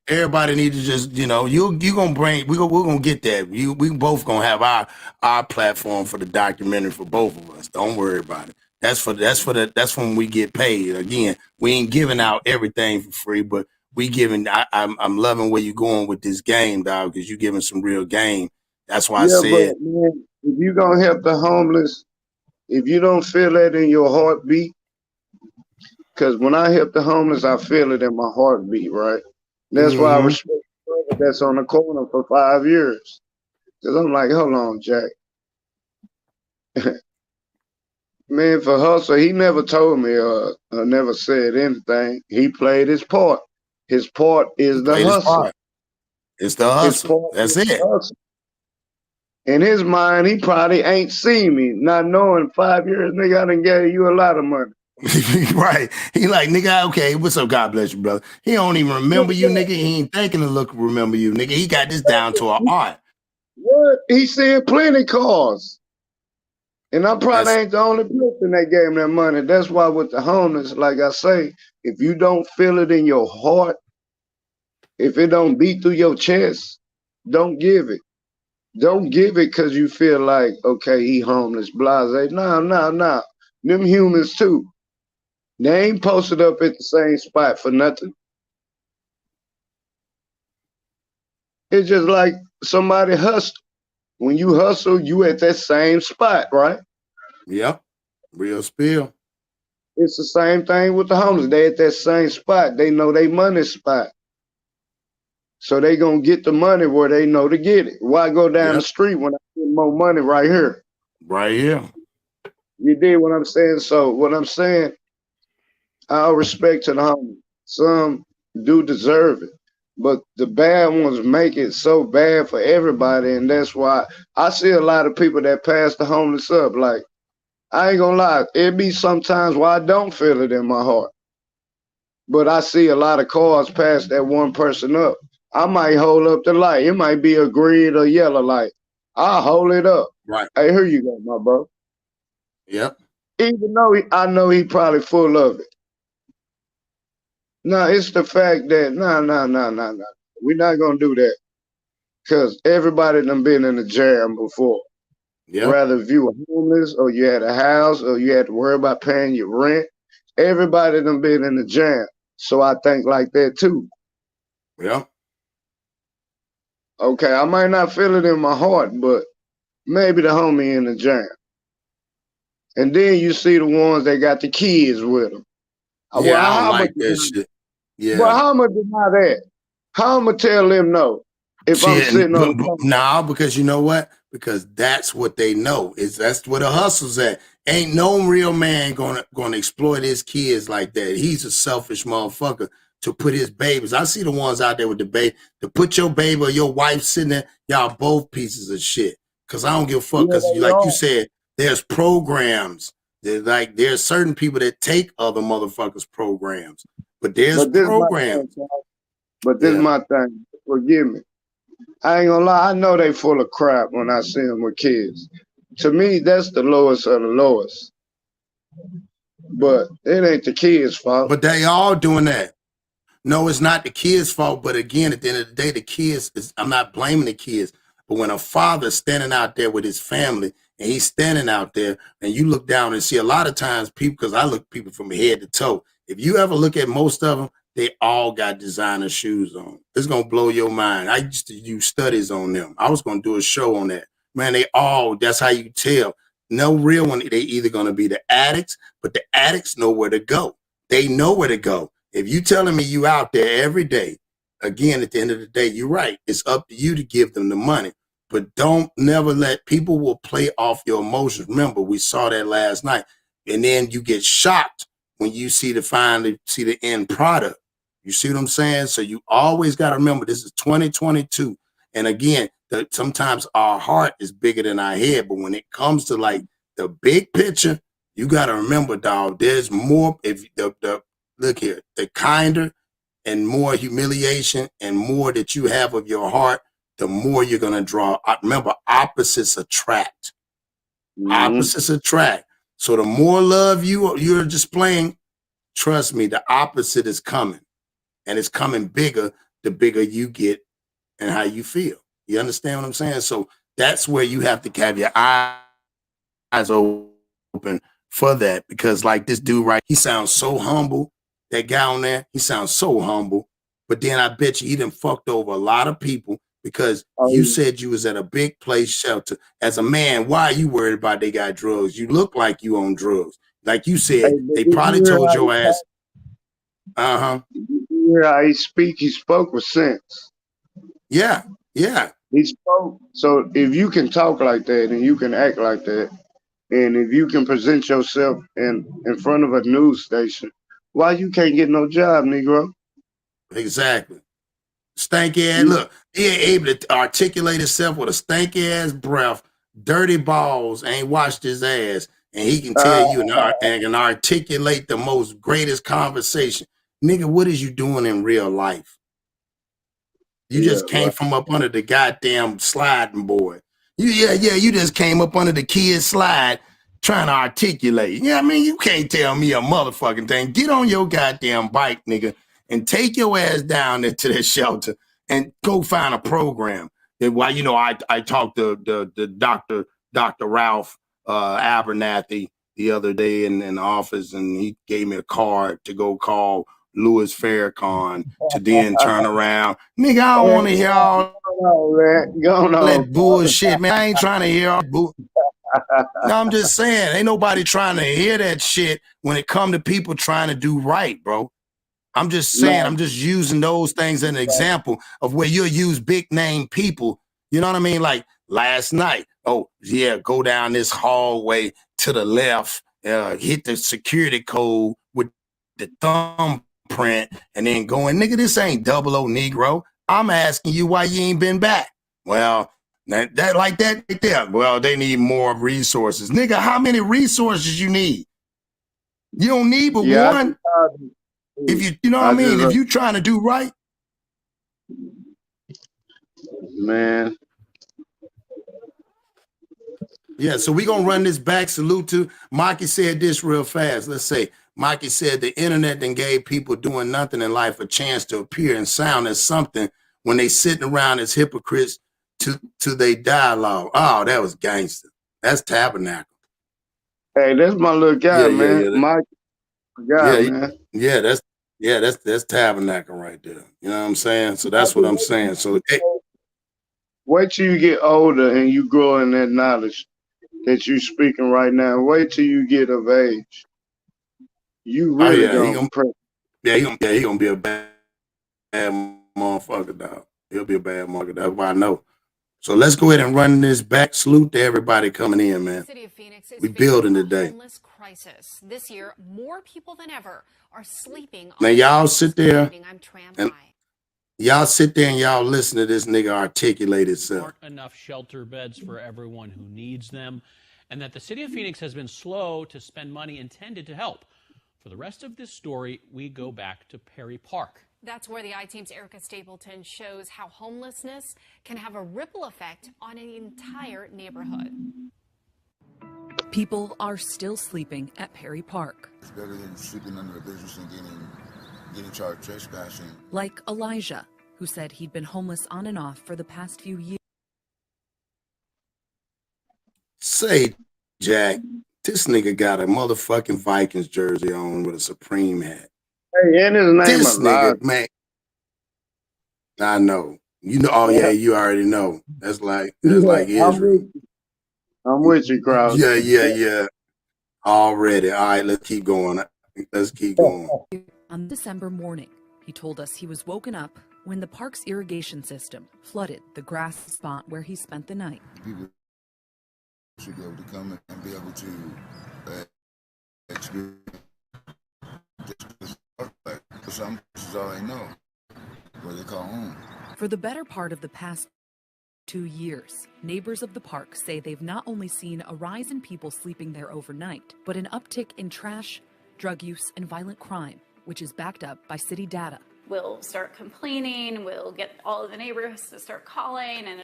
everybody need to just, you gonna bring, we're gonna get that. We both gonna have our platform for the documentary for both of us. Don't worry about it. That's when we get paid. Again, we ain't giving out everything for free, but we giving. I'm loving where you going with this game, dog, because you giving some real game. That's why I said, but man, if you gonna help the homeless, If you don't feel that in your heartbeat, because when I help the homeless, I feel it in my heartbeat, right? That's why I Mm-hmm. respect the brother that's on the corner for 5 years. Because I'm like, hold on, Jack. Man, for Hustle, he never told me or never said anything. He played his part. His part He is the played his hustle. part. It's the His hustle. part That's is the it. hustle. In his mind, he probably ain't seen me, not knowing 5 years, nigga, I done gave you a lot of money. Right. He like, nigga, okay, what's up? God bless you, brother. He don't even remember you, nigga. He ain't thinking to look remember you, nigga. He got this down to an art. What? He seen plenty cars. And I probably That's ain't the only person that gave him that money. That's why with the homeless, like I say, if you don't feel it in your heart, if it don't beat through your chest, don't give it. Don't give it because you feel like, okay, he homeless, blase. Nah. Them humans too. They ain't posted up at the same spot for nothing. It's just like somebody hustle. When you hustle, you at that same spot, right? yep. Real spill. It's the same thing with the homeless. They at that same spot. They know they money spot. So they gonna get the money where they know to get it. Why go down the Yep. street when I get more money right here? Right here. You did what I'm saying? So what I'm saying, all respect to the homeless. Some do deserve it. But the bad ones make it so bad for everybody, and that's why I see a lot of people that pass the homeless up. Like, I ain't gonna lie, it be sometimes where I don't feel it in my heart. But I see a lot of cars pass that one person up. I might hold up the light. It might be a green or yellow light. I'll hold it up. Right. Hey, here you go, my bro. Yep. Even though I know he probably full of it. No, it's the fact that, nah. We're not going to do that. Because everybody done been in the jam before. Yep. Rather if you were homeless or you had a house or you had to worry about paying your rent, everybody done been in the jam. So I think like that too. Yep. Okay, I might not feel it in my heart, but maybe the homie in the jam. And then you see the ones that got the kids with them. Well, Yeah, I don't how much? like that shit. But Yeah. how much deny that? How I'ma tell them no if I'm Shit, sitting on the phone? nah, because you know what? Because that's what they know. That's where the hustle's at. Ain't no real man gonna exploit his kids like that. He's a selfish motherfucker to put his babies. I see the ones out there with the baby to put your baby or your wife sitting there. Y'all both pieces of shit. Cause I don't give a fuck. Yeah, Cause they like you are. said, there's programs. There's certain people that take other motherfuckers' programs, but there's But this is my thing, programs. Charles. But this is Yeah. my thing. Forgive me. I ain't gonna lie. I know they full of crap when I see them with kids. To me, that's the lowest of the lowest. But it ain't the kids' fault. But they all doing that. No, it's not the kids' fault. But again, at the end of the day, the kids I'm not blaming the kids. But when a father's standing out there with his family and he's standing out there and you look down and see a lot of times people, because I look people from head to toe. If you ever look at most of them, they all got designer shoes on. It's going to blow your mind. I used to do studies on them. I was going to do a show on that. Man, that's how you tell. No real one, they either going to be the addicts, but the addicts know where to go. They know where to go. If you telling me you out there every day, again, at the end of the day, you're right. It's up to you to give them the money. But don't never let people will play off your emotions. Remember, we saw that last night. And then you get shocked when you finally see the end product. You see what I'm saying? So you always got to remember this is 2022. And again, sometimes our heart is bigger than our head. But when it comes to like the big picture, you got to remember, dog, there's more. If look here, the kinder and more humiliation and more that you have of your heart, the more you're going to draw. Remember, opposites attract. Opposites attract. So the more love you're displaying, trust me, the opposite is coming. And it's coming bigger, the bigger you get and how you feel. You understand what I'm saying? So that's where you have to have your eyes open for that. Because like this dude, right, he sounds so humble. That guy on there, he sounds so humble. But then I bet you he done fucked over a lot of people because Oh, you said you was at a big place shelter. As a man, why are you worried about they got drugs? You look like you on drugs. Like you hey, said, but they did probably you hear told how your ass, uh-huh. did you hear how he speak? He spoke with sense. Yeah, yeah. He spoke. So if you can talk like that and you can act like that, and if you can present yourself in front of a news station, why you can't get no job, Negro? Exactly. Stanky ass. You, Look, he ain't able to articulate himself with a stanky ass breath, dirty balls, ain't washed his ass, and he can tell you and can articulate the most greatest conversation. Nigga, what is you doing in real life? You yeah, just came right. from up under the goddamn sliding board. You just came up under the kid's slide trying to articulate. Yeah, I mean, you can't tell me a motherfucking thing. Get on your goddamn bike, nigga, and take your ass down there to that shelter and go find a program. And why, I talked to the Dr. Ralph Abernathy the other day in the office, and he gave me a card to go call Louis Farrakhan to then turn around. Nigga, I don't want to hear all Going that on. bullshit, man. I ain't trying to hear all that No, I'm just saying, ain't nobody trying to hear that shit when it come to people trying to do right, bro. I'm just saying, No, I'm just using those things as an example of where you'll use big name people. You know what I mean? Like last night, oh yeah, go down this hallway to the left, hit the security code with the thumbprint, and then going, nigga, this ain't 00 Negro. I'm asking you why you ain't been back. Well, that like that right there. Well, they need more resources. Nigga, how many resources you need? You don't need but yeah, one. If you know what I mean? If you trying to do right. Man. Yeah, so we're going to run this back. Salute to Mikey said this real fast. Let's say Mikey said the internet then gave people doing nothing in life a chance to appear and sound as something when they sitting around as hypocrites to their dialogue. Oh, that was gangster. That's Tabernacle. Hey, that's my little guy, man. My guy, man. That's Tabernacle right there. You know what I'm saying? So that's what I'm saying. So wait till you get older and you grow in that knowledge that you speaking right now. Wait till you get of age. You really gonna press. He gonna be a bad motherfucker, dog. He'll be a bad motherfucker. That's why I know. So let's go ahead and run this back. Salute to everybody coming in, man. The city of Phoenix is we building today. Homeless crisis. This year, more people than ever are sleeping. Now y'all sit there and y'all sit there and y'all listen to this nigga articulate itself. Aren't enough shelter beds for everyone who needs them, and that the city of Phoenix has been slow to spend money intended to help. For the rest of this story, we go back to Perry Park. That's where the I-Team's Erica Stapleton shows how homelessness can have a ripple effect on an entire neighborhood. People are still sleeping at Perry Park. It's better than sleeping under a business and getting charged trespassing. Like Elijah, who said he'd been homeless on and off for the past few years. Say, Jack, this nigga got a motherfucking Vikings jersey on with a Supreme hat. Hey, and his name this Elijah. Nigga, man. I know. You know, oh yeah, you already know. That's like Israel. I'm with you, Cross. Yeah. Already. All right, let's keep going. On December morning, he told us he was woken up when the park's irrigation system flooded the grass spot where he spent the night. People should be able to come and be able to experience this park. Some places already know where they call home. For the better part of the past 2 years, neighbors of the park say they've not only seen a rise in people sleeping there overnight, but an uptick in trash, drug use, and violent crime, which is backed up by city data. We'll start complaining, we'll get all of the neighbors to start calling, and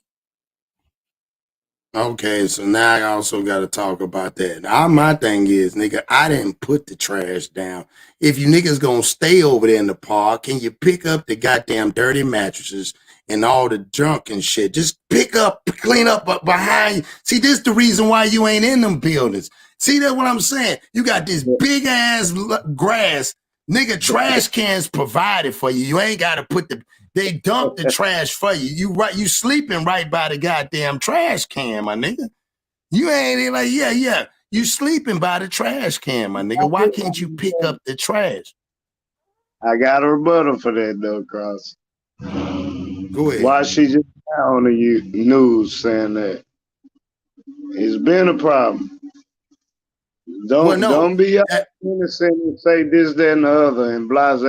Okay, so now I also got to talk about that. Now, my thing is, nigga, I didn't put the trash down. If you niggas gonna stay over there in the park, can you pick up the goddamn dirty mattresses and all the junk and shit? Just clean up behind you. See, this is the reason why you ain't in them buildings. See, that's what I'm saying. You got this big ass grass, nigga, trash cans provided for you. You ain't got to put the They dump the trash for you. You sleeping right by the goddamn trash can, my nigga. You ain't like, yeah. You sleeping by the trash can, my nigga. Why can't you pick up the trash? I got a rebuttal for that though, Cross. Go ahead. Why she just on the news saying that? It's been a problem. Don't be innocent and say this, that, and the other, and blase.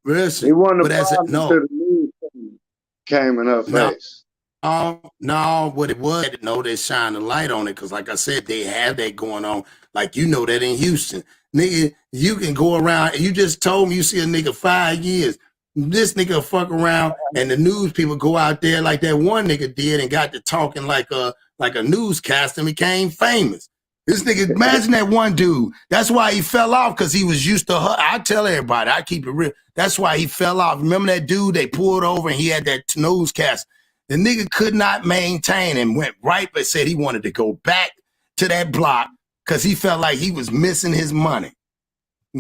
Listen, it wasn't a but problem until the news came in her face. No, what it was, they shine a light on it, because like I said, they have that going on. Like, you know that in Houston. Nigga, you can go around, you just told me you see a nigga 5 years. This nigga fuck around, and the news people go out there like that one nigga did and got to talking like a newscaster and became famous. This nigga, imagine that one dude. That's why he fell off, because he was used to her. I tell everybody, I keep it real. That's why he fell off. Remember that dude they pulled over and he had that newscast? The nigga could not maintain and went right, but said he wanted to go back to that block because he felt like he was missing his money.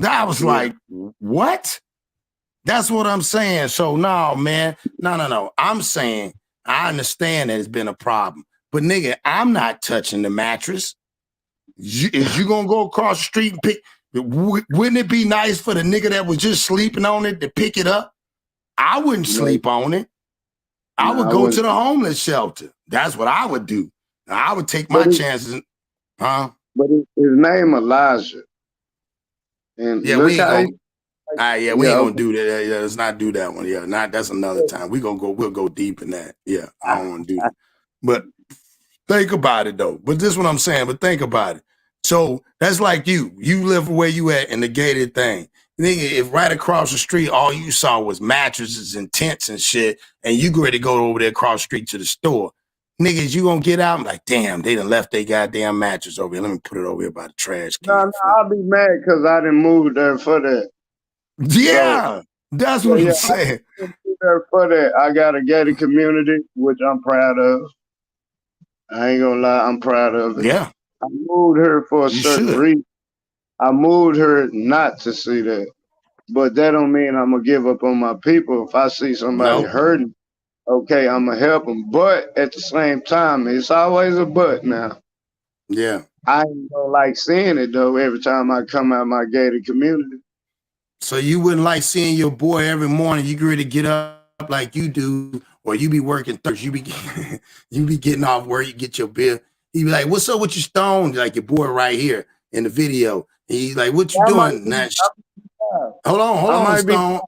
I was like, what? That's what I'm saying. So no, man, no. I'm saying I understand that it's been a problem, but nigga, I'm not touching the mattress. If you gonna go across the street and pick, wouldn't it be nice for the nigga that was just sleeping on it to pick it up? I wouldn't sleep on it. I would go to the homeless shelter. That's what I would do. I would take my chances. Huh? But his name Elijah. And yeah, we ain't gonna do that. Yeah, let's not do that one. Yeah, that's another time. We'll go deep in that. Yeah, I don't want to do that. But think about it though. But this is what I'm saying. But think about it. So that's like you live where you at in the gated thing. Nigga, if right across the street, all you saw was mattresses and tents and shit, and you ready to go over there across the street to the store, niggas, you gonna get out and like, damn, they done left their goddamn mattress over here. Let me put it over here by the trash can. No, I'll be mad because I didn't move there for that. Yeah, so, that's what I'm saying. I didn't move there for that. I got a gated community, which I'm proud of. I ain't gonna lie, I'm proud of it. Yeah. I moved her for a certain reason. I moved her not to see that. But that don't mean I'm going to give up on my people. If I see somebody hurting, okay, I'm going to help them. But at the same time, it's always a but now. Yeah. I ain't gonna like seeing it, though, every time I come out of my gated community. So you wouldn't like seeing your boy every morning, you ready to get up like you do, or you be working Thursday, you be getting off work, you get your bill. He be like, what's up with your Stone? Like your boy right here in the video. And he's like, what you doing? Hold on, Stone.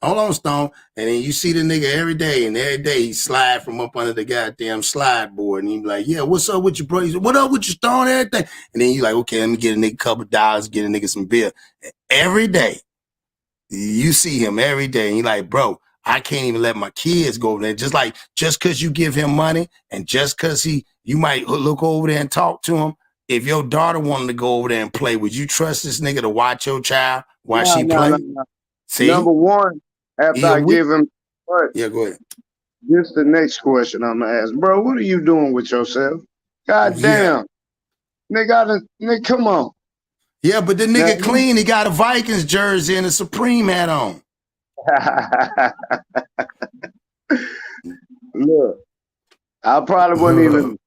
Hold on, Stone. And then you see the nigga every day, and every day he slide from up under the goddamn slide board. And he be like, yeah, what's up with your bro? He said, what up with your Stone? Everything. And then you like, okay, let me get a nigga a couple of dollars, get a nigga some beer. Every day. You see him every day, and you're like, bro, I can't even let my kids go over there. Just because you give him money, and just because you might look over there and talk to him. If your daughter wanted to go over there and play, would you trust this nigga to watch your child while she play? No. See? Number one, after I give him, yeah, go ahead. This is the next question I'm gonna ask, bro. What are you doing with yourself? God damn, nigga, come on. Yeah, but the nigga clean. He got a Vikings jersey and a Supreme hat on. Look, I probably wouldn't even.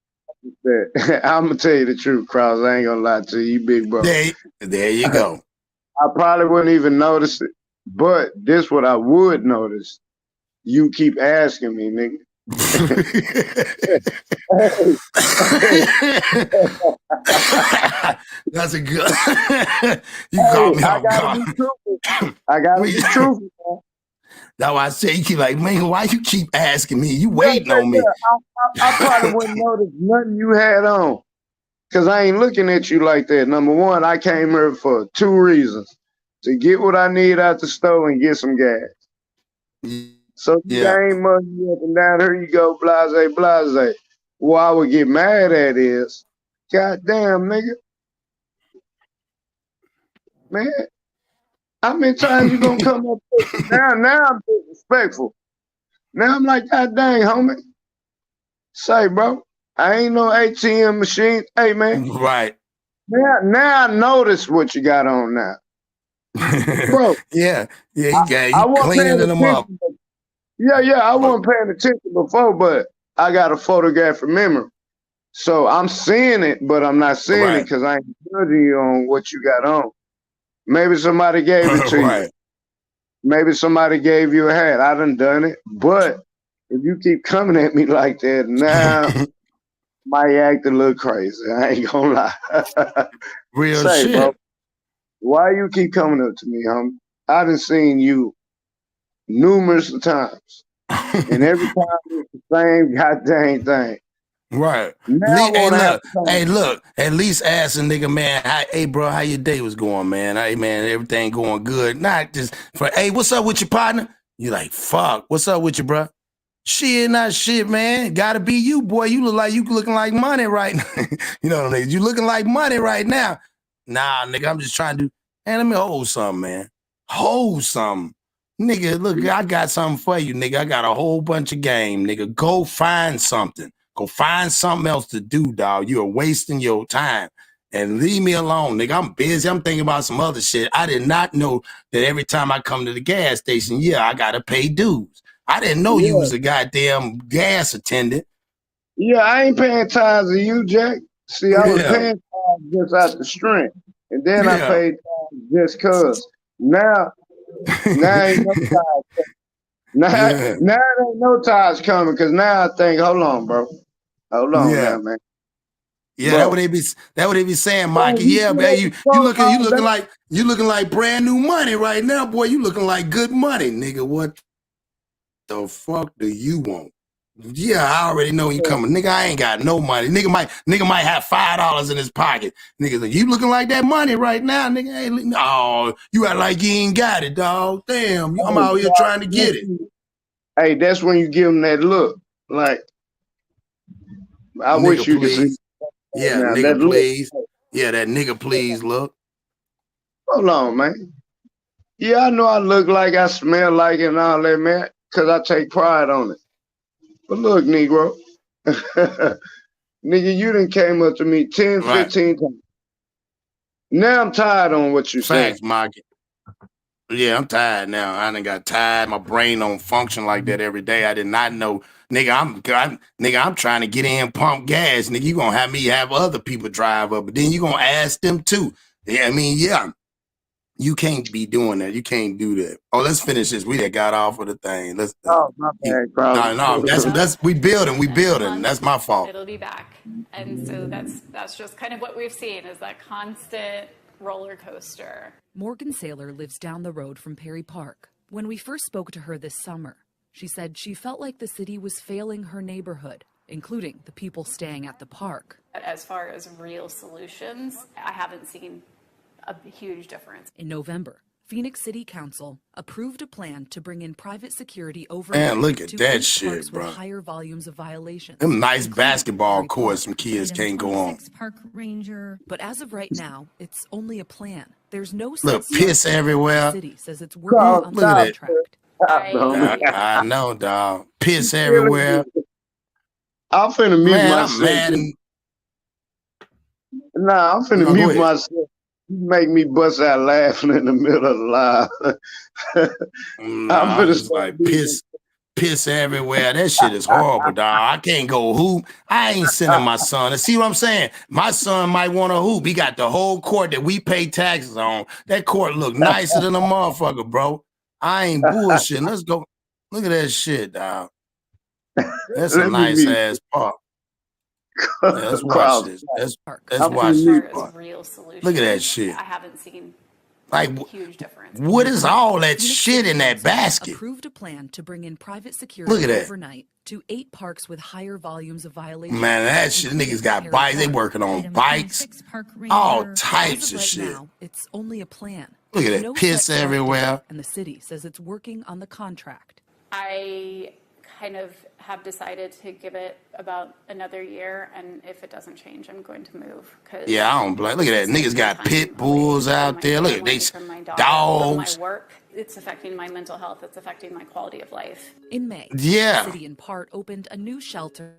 I'm gonna tell you the truth, Cross. I ain't gonna lie to you, big bro. There you go. I probably wouldn't even notice it, but this what I would notice. You keep asking me, nigga. That's a good. You caught me off guard. I gotta be truthful. Man. That's why I say you keep like, man, why you keep asking me? You waiting on me. I probably wouldn't notice nothing you had on. Cause I ain't looking at you like that. Number one, I came here for 2 reasons. To get what I need out the store and get some gas. So you ain't mugging you up and down, here you go, blase. What I would get mad at is, goddamn, nigga. Man, how many times you gonna come up with now I'm disrespectful. Now I'm like, God dang, homie. Say, bro, I ain't no ATM machine. Hey, man. Right. Now I notice what you got on now. Bro. Yeah, you cleaning them up. Yeah, I wasn't paying attention before, but I got a photographic memory. So I'm seeing it, but I'm not seeing it Right. because I ain't judging you on what you got on. Maybe somebody gave it to you. Right. Maybe somebody gave you a hat. I done it. But if you keep coming at me like that, now might act a little crazy. I ain't gonna lie. Real Say, bro, shit. why you keep coming up to me, homie? I done seen you numerous times. And every time it's the same goddamn thing. Right. Now I Hey, want to have look. a Hey, conversation. look. At least ask a nigga, man. Hey, bro, how your day was going, man? Hey, man, everything going good. Not just for, hey, what's up with your partner? You like, fuck. What's up with you, bro? Shit, not shit, man. Gotta be you, boy. You looking like money right now. You know what I mean? You looking like money right now. Nah, nigga, I'm just trying to, hey, let me hold something, man. Hold something. Nigga, look, I got something for you, nigga. I got a whole bunch of game, nigga. Go find something. Go find something else to do, dog. You're wasting your time. And leave me alone, nigga. I'm busy. I'm thinking about some other shit. I did not know that every time I come to the gas station, yeah, I gotta pay dues. I didn't know you Yeah. was a goddamn gas attendant. Yeah, I ain't paying tithes to you, Jack. See, I was Yeah, paying tithes just out the strength. And then I yeah. paid tithes just cause. Now ain't no tithes. Yeah, Now it ain't no tithes coming because now I think, hold on, bro. Hold on yeah. now, man. Yeah, Bro. that what they be saying, Man, Mikey. you Yeah, sit man, at the you store looking all day. you looking like brand new money right now, boy. You looking like good money, nigga. What the fuck do you want? Yeah, I already know you coming. Nigga, I ain't got no money. Nigga might have $5 in his pocket. Nigga, like, you looking like that money right now, nigga. Hey, oh, you act like you ain't got it, dog. Damn, I'm Hey, out here trying to get it. hey, that's when you give them that look. Like, I Nigga, wish you could see please. Yeah, now. That nigga, look. please. Yeah, that nigga, please look. Hold on, man. Yeah, I know I look like I smell like it and all that, man, because I take pride on it. But look, Negro. Nigga, you done came up to me 10, Right. 15 times. Now I'm tired on what you're saying. Facts, Mikey. Yeah, I'm tired now. I done got tired. My brain don't function like that every day. I did not know. Nigga, I'm trying to get in, pump gas. Nigga, you gonna have me have other people drive up, but then you gonna ask them too. Yeah, I mean, yeah. You can't be doing that. You can't do that. Oh, let's finish this. We that got off of the thing. Let's Oh, my bad, Cross. no, that's we building. That's my fault. It'll be back. And so that's just kind of what we've seen is that constant roller coaster. Morgan Saylor lives down the road from Perry Park. When we first spoke to her this summer, she said she felt like the city was failing her neighborhood, including the people staying at the park. As far as real solutions, I haven't seen a huge difference. In November, Phoenix City Council approved a plan to bring in private security overnight Man, look at to that 8 shit, parks bro. with higher volumes of violations. Them nice including basketball Perry courts Park. some kids Item can't go on. 26 Park Ranger. But as of right now, it's only a plan. There's no set Look, start piss date. The everywhere. city says it's working Cross, on the Look at that. contract. stop, homie. I know, dog. Piss Feeling everywhere. good. I'm finna mute Man, I'm myself. mad. Nah, I'm finna No, go mute ahead. myself. You make me bust out laughing in the middle of the live. No, I'm I'm finna just start like muting. piss everywhere. That shit is horrible, dog. I can't go hoop. I ain't sending my son. And see what I'm saying? My son might want to hoop. He got the whole court that we pay taxes on. That court look nicer than a motherfucker, bro. I ain't bullshitting. Let's go. Look at that shit, dog. That's a Let me nice mute. ass park. Yeah, let's watch Cross. this. Park. Let's I'm watch finna As this far mute. as part. real solutions, Look at that shit. I haven't seen Like, a huge difference. what is November, all that Phoenix shit City in that Council basket? approved a plan to bring in private Look security at that. overnight to 8 parks with higher volumes of violations. Man, that shit, including niggas got Perry bikes. They Park. working on Item bikes. 26 Park All Ranger. But as types of of right shit. now, it's only a plan. Look at There's that. no Piss set start date, everywhere. and the city says it's working on the contract. I kind of have decided to give it about another year, and if it doesn't change, I'm going to move. Cause Yeah, I don't blame. Look at that. Niggas got pit bulls out there. Look at these from my daughter, from my dogs. work. It's affecting my mental health. It's affecting my quality of life. In May, Yeah. the city in part opened a new shelter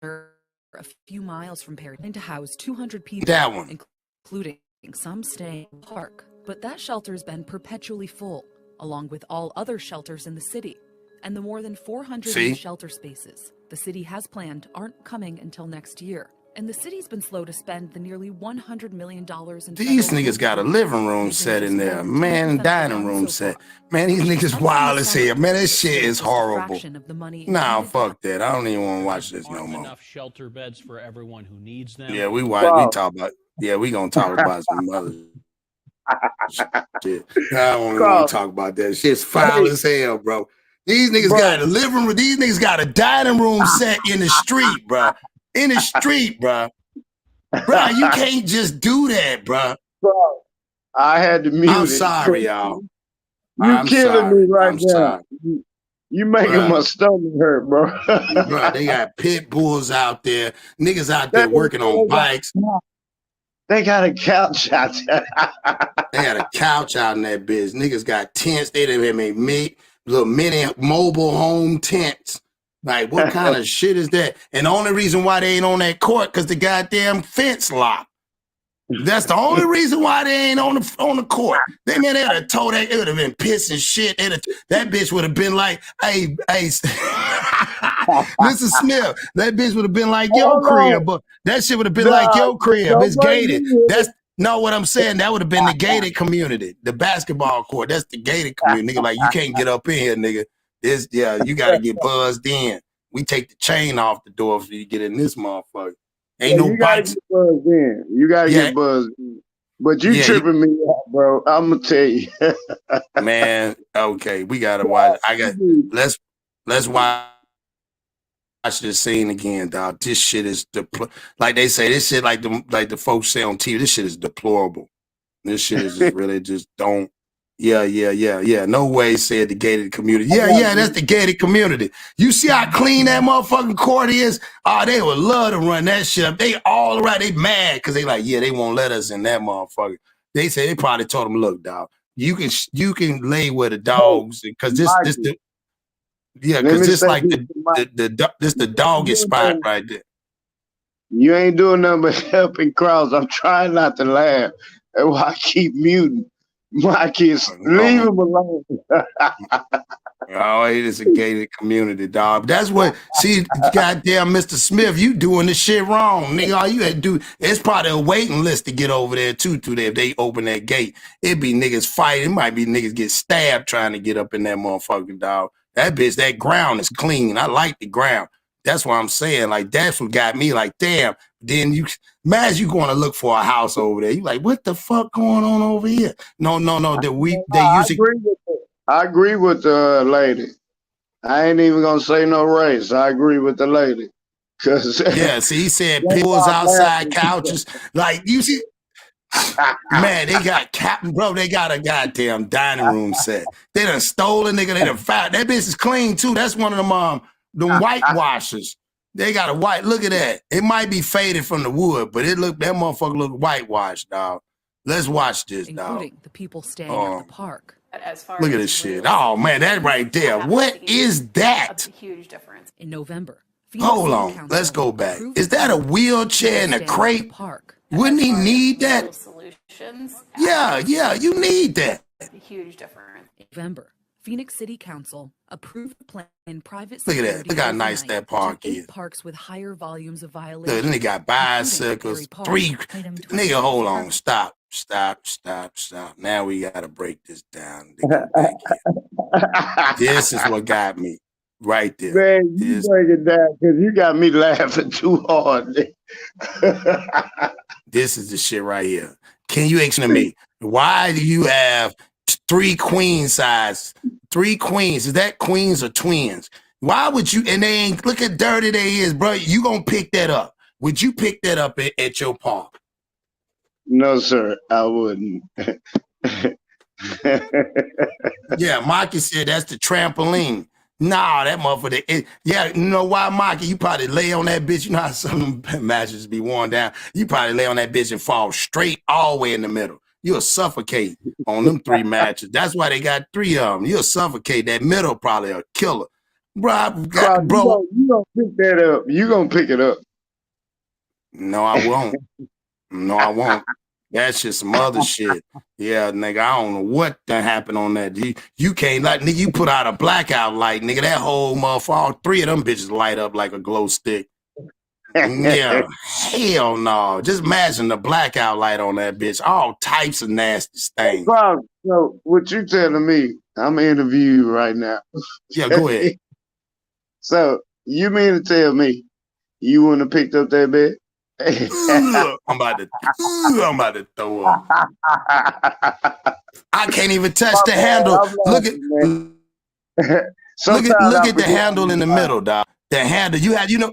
a few miles from Perry to house 200 people, That one. including some staying in the park. But that shelter's been perpetually full, along with all other shelters in the city. And the more than 400 new shelter spaces the city has planned aren't coming until next year. And the city's been slow to spend the nearly $100 million in These niggas got a living room set in there, man, dining room set. Man, these niggas wild as hell. Man, that shit is horrible. Nah, fuck that. I don't even want to watch this no more. Enough shelter beds for everyone who needs them. Yeah, we talk about. Yeah, we gonna talk about some other shit. I don't even want to talk about that. Shit's foul as hell, bro. These niggas got a living room. These niggas got a dining room set in the street, bro. In the street, bro. Bro, you can't just do that, bro. I had to mute it. I'm sorry, y'all. You killing me right now. You making my stomach hurt, bro. Bro, they got pit bulls out there. Niggas out there working on bikes. They got a couch out there. They got a couch out in that bitch. Niggas got tents. They done made little mini mobile home tents. Like, what kind of shit is that? And the only reason why they ain't on that court because the goddamn fence locked. That's the only reason why they ain't on the court. They had a toe that it would have been piss and shit. That bitch would have been like, hey, Mr. Smith, that bitch would have been like your crib, but that shit would have been like your crib. It's gated. That's not what I'm saying. That would have been the gated community, the basketball court. That's the gated community. Nigga, like, you can't get up in here, nigga. You got to get buzzed in. We take the chain off the door for you to get in this motherfucker. Ain't no bikes. You got to get buzzed in. But you tripping me out, bro. I'm going to tell you. Man, okay. We got to watch. Let's watch this scene again, dog. This shit is, like they say, this shit like the folks say on TV, this shit is deplorable. This shit is just really just don't. Yeah. No way, said the gated community. Yeah, that's the gated community. You see how clean that motherfucking court is? Oh, they would love to run that shit up. They all around, they mad because they like, they won't let us in that motherfucker. They say they probably told them, look, dog, you can lay with the dogs because this the doggiest spot right there. You ain't doing nothing but helping Cross. I'm trying not to laugh. That's why I keep muting. My kids, leave him alone. Oh, it is a gated community, dog. That's what, see, goddamn Mr. Smith, you doing this shit wrong. Nigga, all you had to do, it's probably a waiting list to get over there, too, if they open that gate. It'd be niggas fighting. It might be niggas get stabbed trying to get up in that motherfucking dog. That bitch, that ground is clean. I like the ground. That's what I'm saying. Like, that's what got me like, damn. Then you, imagine you going to look for a house over there. You like, what the fuck going on over here? No. I agree with the lady. I ain't even gonna say no race. I agree with the lady. See, he said pools outside, couches. Like, you see, man, they got they got a goddamn dining room set. They done stole a nigga. They done found that bitch is clean too. That's one of them whitewashers. They got a white. Look at that. It might be faded from the wood, but that motherfucker look whitewashed, dog. Let's watch this, dog. Including the people staying at the park. Look at this shit. Oh man, that right there. What is that? A huge difference. In November. Hold on. Let's go back. Is that a wheelchair and a crate? Wouldn't he need that? Solutions. Yeah, you need that. A huge difference. November. Phoenix City Council approved a plan in private. Look at that. Look how nice that park is. Parks with higher volumes of violations. Look, then they got bicycles. Nigga, hold on. Stop. Now we got to break this down. This is what got me right there. Man, you break it down because you got me laughing too hard. This is the shit right here. Can you explain to me, why do you have 3 queen size? 3 queens. Is that queens or twins? Why would you, and they ain't, look at dirty they is, bro. You gonna pick that up. Would you pick that up at your park? No, sir, I wouldn't. Yeah, Mikey said that's the trampoline. Nah, that motherfucker. You know why, Mikey? You probably lay on that bitch. You know how some of them matches be worn down. You probably lay on that bitch and fall straight all the way in the middle. You'll suffocate on them 3 matches. That's why they got 3 of them. You'll suffocate. That middle probably a killer. Bro. You gonna pick that up. You gonna pick it up. No, I won't. No, I won't. That's just some other shit. Yeah, nigga, I don't know what that happened on that. You can't like nigga, you put out a blackout light, nigga. That whole motherfucker, all three of them bitches light up like a glow stick. Yeah, hell no. Just imagine the blackout light on that bitch. All types of nasty stains. Bro, so what you telling me? I'm interviewing you right now. Yeah, go ahead. So you mean to tell me you wouldn't have picked up that bed? I'm about to throw up. I can't even touch the handle. Look at the handle in the middle, dog. The handle you know.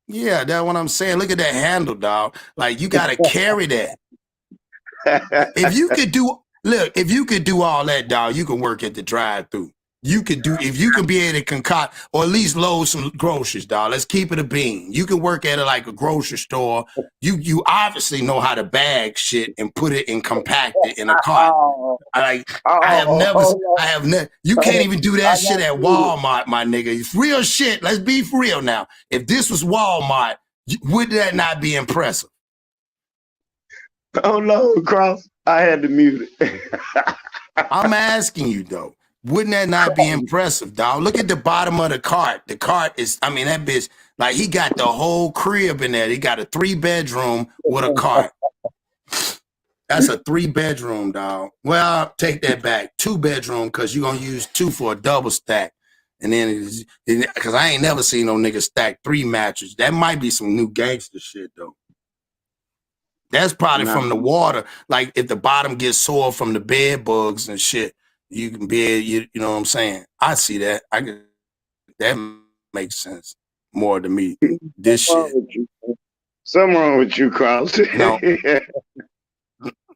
Yeah, that's what I'm saying. Look at that handle, dog. Like you gotta carry that. If you could do all that, dog, you can work at the drive-through. If you can be able to concoct or at least load some groceries, dog. Let's keep it a bean. You can work at it like a grocery store. You obviously know how to bag shit and put it and compact it in a cart. You can't even do that shit at Walmart, my nigga. It's real shit. Let's be for real now. If this was Walmart, would that not be impressive? Oh no, Cross. I had to mute it. I'm asking you though. Wouldn't that not be impressive, dog? Look at the bottom of the cart. The cart is, I mean, that bitch, like he got the whole crib in there. He got a 3-bedroom with a cart. That's a 3-bedroom, dog. Well, take that back. 2-bedroom, because you're going to use 2 for a double stack. And then, because I ain't never seen no nigga stack 3 mattresses. That might be some new gangster shit, though. That's probably from the water. Like if the bottom gets sore from the bed bugs and shit. You can be, you know what I'm saying? I see that. That makes sense more to me. This shit. Something wrong with you, Cross.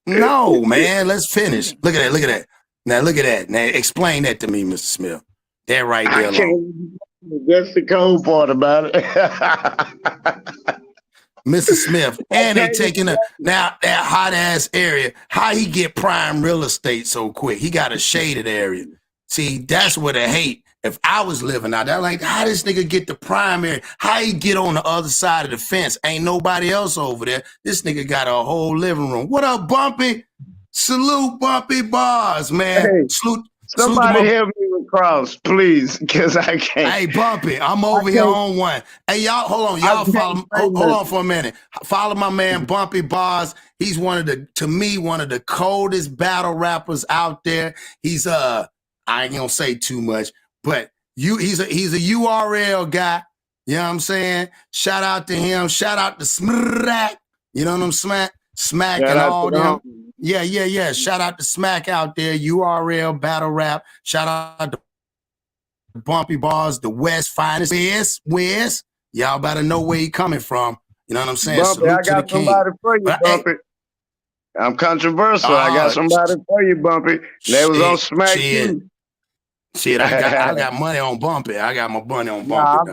No, man. Let's finish. Look at that. Now look at that. Now explain that to me, Mr. Smith. That right there. That's the cold part about it. Mr. Smith, and they taking now that hot ass area. How he get prime real estate so quick? He got a shaded area. See, that's what I hate. If I was living out there, like, how this nigga get the prime area? How he get on the other side of the fence? Ain't nobody else over there. This nigga got a whole living room. What up, Bumpy? Salute, Bumpy Bars, man. Hey, somebody help me with Cross, please, because I can't. Hey, Bumpy, I'm over here on one. Hey, y'all, hold on. Y'all follow. Hold on for a minute. Follow my man, Bumpy Bars. He's one of the coldest battle rappers out there. He's I ain't gonna say too much, but he's a URL guy. You know what I'm saying? Shout out to him. Shout out to Smack. You know what I'm Smack and all them. Yeah. Shout out to Smack out there, URL battle rap. Shout out to Bumpy Bars, the West finest. West. Y'all better know where he coming from. You know what I'm saying? Bumpy, I got somebody for you, Bumpy. I'm controversial. I got somebody for you, Bumpy. They was on Smack too. Shit, I got money on Bumpy. I got my money on Bumpy.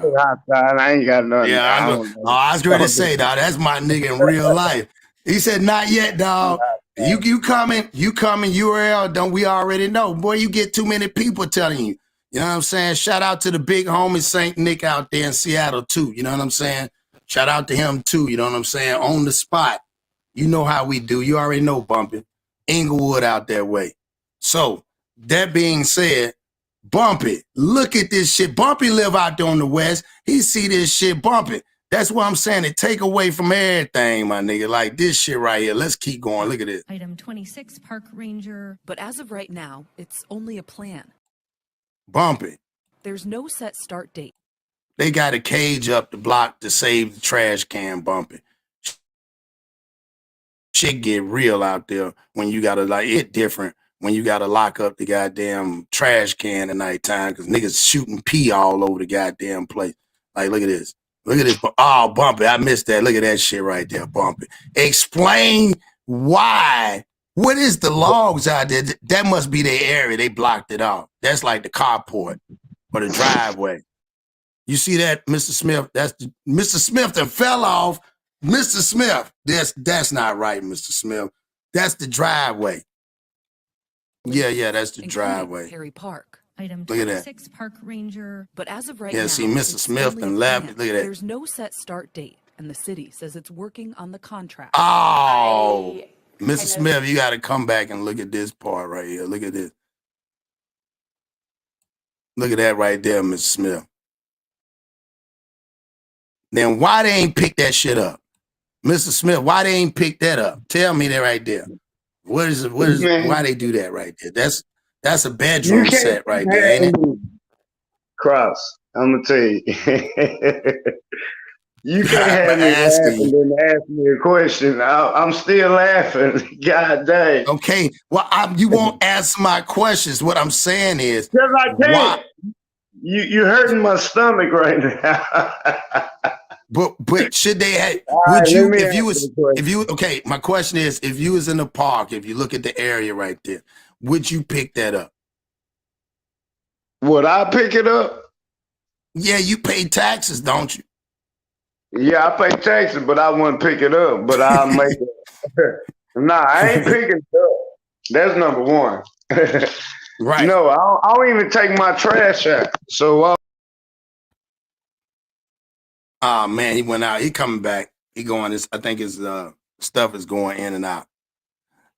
I ain't got nothing. Yeah, I was ready to say, dog, that's my nigga in real life. He said, not yet, dog. You coming, URL, don't we already know. Boy, you get too many people telling you. You know what I'm saying? Shout out to the big homie St. Nick out there in Seattle too. You know what I'm saying? Shout out to him too. You know what I'm saying? On the spot. You know how we do. You already know, Bumpy. Inglewood out that way. So, that being said, Bumpy, look at this shit. Bumpy live out there on the West. He see this shit, Bumpy. That's what I'm saying. It take away from everything, my nigga. Like this shit right here. Let's keep going. Look at this. Item 26, Park Ranger. But as of right now, it's only a plan. Bumpy. There's no set start date. They got a cage up the block to save the trash can, Bumpy. Shit get real out there when you gotta it different when you gotta lock up the goddamn trash can at nighttime because niggas shooting pee all over the goddamn place. Like, look at this. Look at this. Oh, Bumpy, I missed that. Look at that shit right there, Bumpy. Explain why. What is the logs out there? That must be their area. They blocked it off. That's like the carport or the driveway. You see that, Mr. Smith? Mr. Smith that fell off. Mr. Smith, that's not right, Mr. Smith. That's the driveway. Yeah, that's the driveway. Perry Park. Item Look at that. 26, Park Ranger. But as of right now, yeah, see, Mr. Smith and left. Look at that. There's no set start date. and the city says it's working on the contract. Oh, I Mrs. kind of Smith, you got to come back and look at this part right here. Look at this. Look at that right there, Mrs. Smith. Then why they ain't pick that shit up? Mr. Smith, why they ain't pick that up? Tell me that right there. Man, why they do that right there? That's a you bedroom can't set right there, ain't it? Cross. I'm gonna tell you. You can't I'm have me asking laughing you. and then ask me a question. I'm still laughing. God dang. Okay, well, you won't answer my questions. What I'm saying is, Because I why? can't. You hurting my stomach right now. But should they have? All Would right, let you, me if you answer was, the question. if you okay? My question is, if you was in the park, if you look at the area right there, would you pick that up? Would I pick it up? Yeah, you pay taxes, don't you? Yeah, I pay taxes, but I wouldn't pick it up. But I'll make it. Nah, I ain't picking it up. That's number one. Right. No, I don't even take my trash out. So Oh man, he went out. He coming back. He going. This. I think his stuff is going in and out.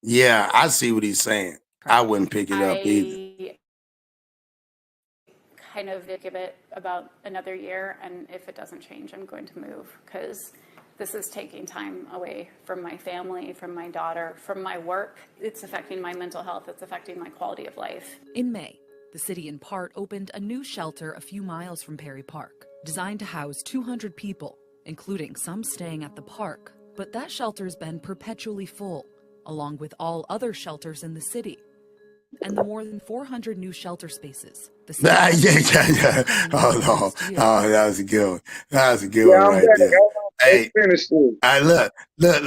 Yeah, I see what he's saying. I wouldn't pick it up either. I kind of give it about another year, and if it doesn't change, I'm going to move, because this is taking time away from my family, from my daughter, from my work. It's affecting my mental health. It's affecting my quality of life. In May, the city in part opened a new shelter a few miles from Perry Park, designed to house 200 people, including some staying at the park. But that shelter's been perpetually full, along with all other shelters in the city. And the more than 400 new shelter spaces. The city Yeah. Oh no. Oh, that was a good one. That was a good yeah, one I'm right back. there. Hey, Finish it. I look at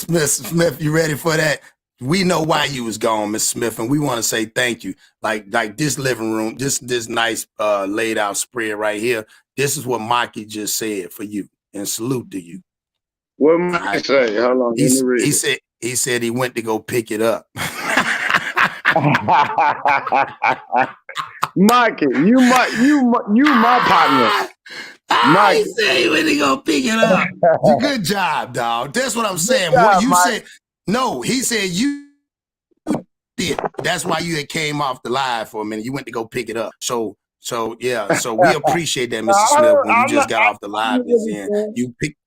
Miss Smith. You ready for that? We know why you was gone, Miss Smith, and we want to say thank you. Like this living room, this nice laid out spread right here. This is what Mikey just said for you, and salute to you. What might I say? Hold on, let me read it. He said he went to go pick it up. Mikey, you my partner. He said he went to go pick it up. Good job, dog. That's what I'm saying. Job, What you Mike. said? No, he said you did. That's why you had came off the live for a minute. You went to go pick it up. So yeah. So we appreciate that, Mr. Smith. When you just got off the live, you picked.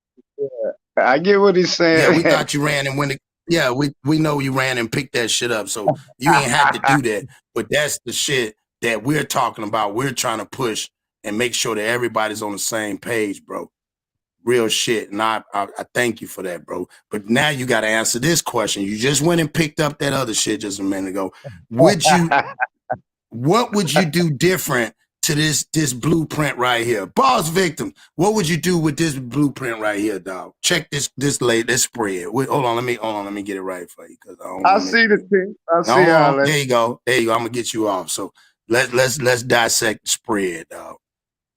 I get what he's saying. Yeah, we thought you ran and went. Yeah, we know you ran and picked that shit up. So you ain't had to do that. But that's the shit that we're talking about. We're trying to push and make sure that everybody's on the same page, bro. Real shit. And I thank you for that, bro. But now you got to answer this question. You just went and picked up that other shit just a minute ago. What would you do different to this blueprint right here? Boss victim, what would you do with this blueprint right here, dog? Check this spread. Wait, hold on, let me get it right for you, because I see the thing. I see how there you go. I'm gonna get you off. So let's dissect the spread, dog.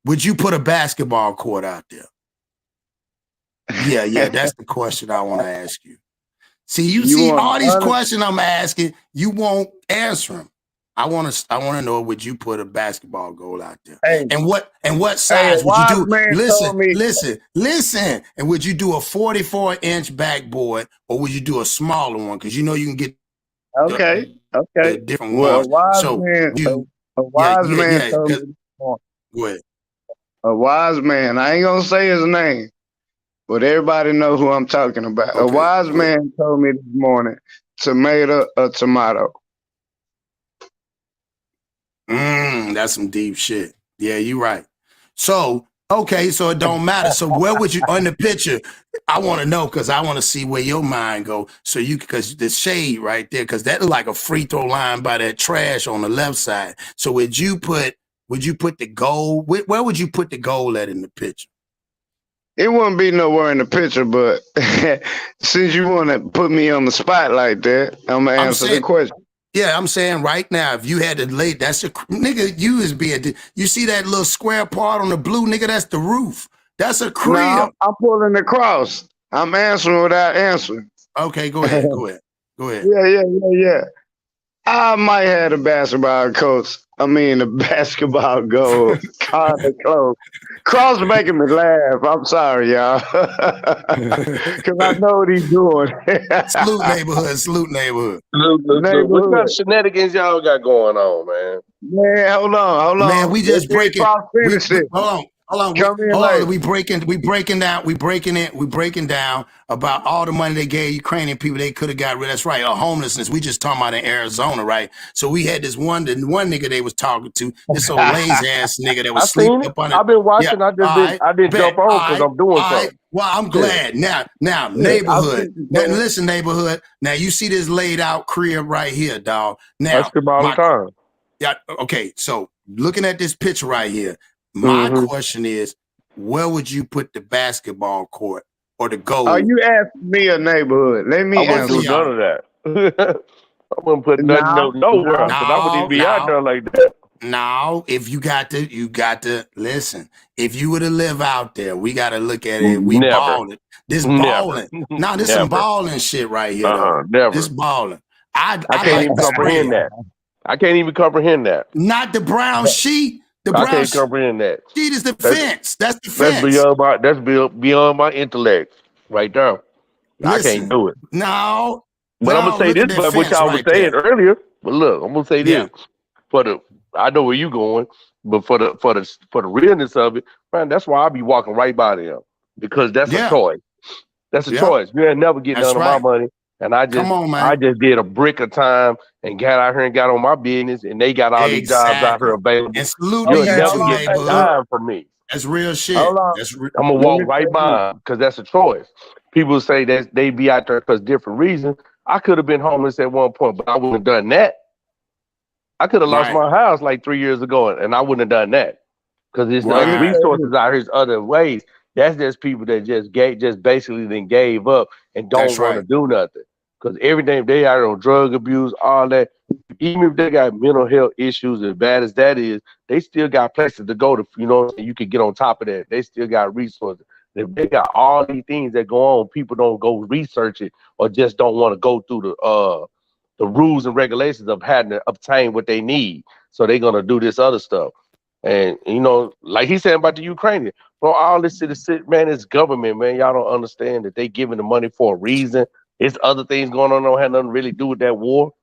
Would you put a basketball court out there? Yeah, that's the question I want to ask you. See, you see all these questions I'm asking, you won't answer them. I want to know, would you put a basketball goal out there? Hey, and what size would you do? Listen. And would you do a 44-inch backboard, or would you do a smaller one? Because you know you can get the different ones. A wise man told me this morning. Go ahead. A wise man. I ain't gonna say his name, but everybody know who I'm talking about. A wise man told me this morning, tomato or tomato. That's some deep shit. Yeah, you're right. So, okay, so it don't matter. So where would you, on the picture, I want to know, because I want to see where your mind go. So because the shade right there, because that look like a free throw line by that trash on the left side. So would you put the goal, where would you put the goal at in the picture? It wouldn't be nowhere in the picture, but since you want to put me on the spot like that, I'm going to answer the question. Yeah, I'm saying right now, if you had to lay, that's a nigga. You see that little square part on the blue, nigga? That's the roof. That's a crib. No, I'm pulling across. I'm answering without answering. Okay, go ahead. Yeah. I might have the basketball coach. I mean, the basketball goal. Kind of close. Cross making me laugh. I'm sorry, y'all. Because I know what he's doing. Salute neighborhood. Salute neighborhood. Look. What kind of Neighborhood. shenanigans y'all got going on, man? Man, hold on. Man, we Let's just see if breaking. Cross finish it. Hold on. Come in Hold on. later. We breaking down about all the money they gave Ukrainian people. They could have got rid. That's right. Homelessness. We just talking about in Arizona, right? So we had the one nigga they was talking to, this old lazy ass nigga that I was seen sleeping it. up on it. I've been Yeah. watching. I didn't Bet. jump on because I'm doing something. Well, I'm glad. Now, Yeah, I neighborhood. see you, Now, man. listen, neighborhood. Now you see this laid out crib right here, dog. I Now, skip all the time. yeah, okay, so looking at this picture right here, my question is, where would you put the basketball court or the goal? Are you asking me a neighborhood? Let me I wouldn't answer. do none of that. I wouldn't put nothing nowhere because I wouldn't even be out there like that. Now, if you got to listen. If you were to live out there, we got to look at it. We Never. balling. This Never. balling. Now, this some Never. balling shit right here, though. Never. This balling. I can't like even the comprehend spread. that. I can't even comprehend that. Not the brown sheet. The I brown can't comprehend that. sheet is the That's- fence. That's the That's fence. beyond my intellect right there. I Listen, can't do it. No. But I'm gonna say look this, at that but what fence y'all was right saying there. earlier. But look, I'm gonna say Yeah. this I know where you going, but for the realness of it, man, that's why I be walking right by them because that's a Yeah. choice. That's a Yeah. choice. You ain't never get That's none of my right. money, and I Come on, man. just did a brick of time and got out here and got on my business, and they got all these jobs out here Exactly. available. And salute You'll to you never too, get a neighborhood. dime from me. That's real shit. Hold on. I'm gonna Let walk me right say by because that's a choice. People say that they be out there because different reasons. I could have been homeless at one point, but I wouldn't have done that. I could have lost Right. my house like 3 years ago, and I wouldn't have done that because there's other Right. resources out here, there's other ways. That's just people that just basically then gave up and don't That's want to right. do nothing. Because everything they out on drug abuse, all that, even if they got mental health issues as bad as that is, they still got places to go to. You can get on top of that. They still got resources. If they got all these things that go on, people don't go research it or just don't want to go through the rules and regulations of having to obtain what they need. So they're gonna do this other stuff. And like he said about the Ukrainian, bro, all this shit, man, it's government, man. Y'all don't understand that they giving the money for a reason. It's other things going on that don't have nothing to really do with that war.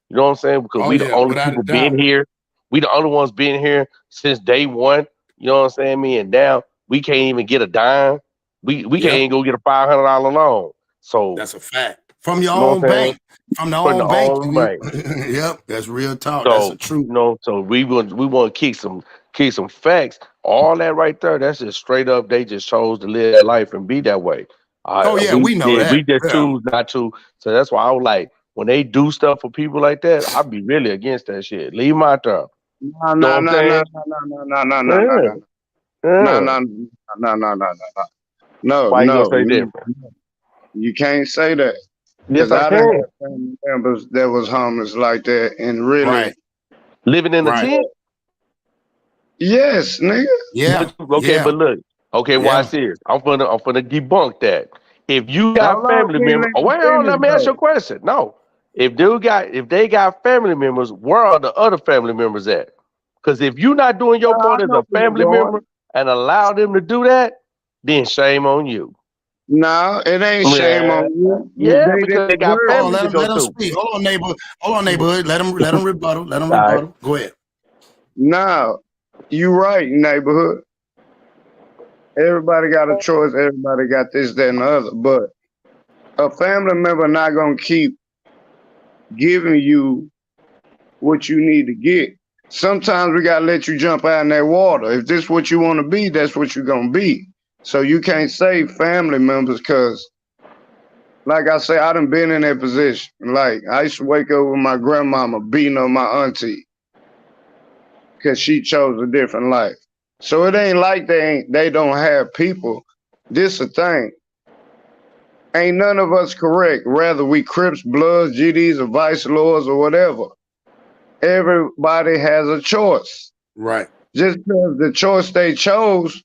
You know what I'm saying? Because Oh we the yeah, only without a people doubt. being here. We the only ones being here since day one. You know what I'm saying? And now we can't even get a dime. We can't Yep. even go get a $500 loan. So That's a fact. From your you know own what I'm saying? bank. From the From the own bank. own bank. Yep. That's real talk. That's So the truth. so we want to keep some facts. All that right there, that's just straight up. They just chose to live that life and be that way. Oh yeah, we know that. We just Yeah. choose not to. So that's why I was like, when they do stuff for people like that, I'd be really against that shit. Leave them out there. No, You know no, what I'm no, saying? No. Why you gonna say different? You can't say that. Yes, Because I I done can. had family members that was homeless like that, and really, Right. Living in a Right. tent. yes, nigga. Yeah. Okay, Yeah. but look. Okay, Yeah. watch this. I'm gonna debunk that. If you got Hold on, family you ain't members, let me well, let finish me ask you a though. question. No, if they got family members, where are the other family members at? Because if you're not doing your I part as know a where you family going. member and allow them to do that, then shame on you. No, it ain't shame on you. Yeah, They because they got deserve Hold on, families let to him go let him to. speak. Hold on, neighborhood. Let him rebuttal. Let him All right. rebuttal. Go ahead. Now, you right, neighborhood. Everybody got a choice. Everybody got this, that, and the other. But a family member not gonna keep giving you what you need to get. Sometimes we gotta let you jump out in that water. If this what you want to be, that's what you're gonna be. So you can't say family members, because, like I say, I done been in that position. Like I used to wake up with my grandmama beating on my auntie because she chose a different life. So it ain't like they don't have people. This a thing. Ain't none of us correct. Rather we Crips, Bloods, GDs, or Vice Lords, or whatever. Everybody has a choice. Right. Just because the choice they chose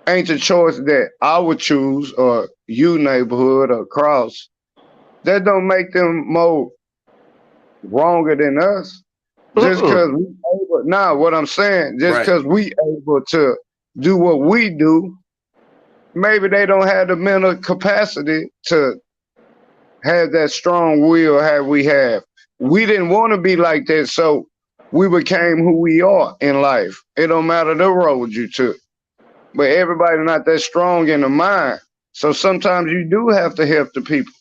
ain't the choice that I would choose, or you, neighborhood, or Cross. That don't make them more wronger than us. Just because we able, nah, what I'm saying, just Right. because we able to do what we do, maybe they don't have the mental capacity to have that strong will have we have. We didn't want to be like that, so we became who we are in life. It don't matter the road you took. But everybody not that strong in the mind. So sometimes you do have to help the people.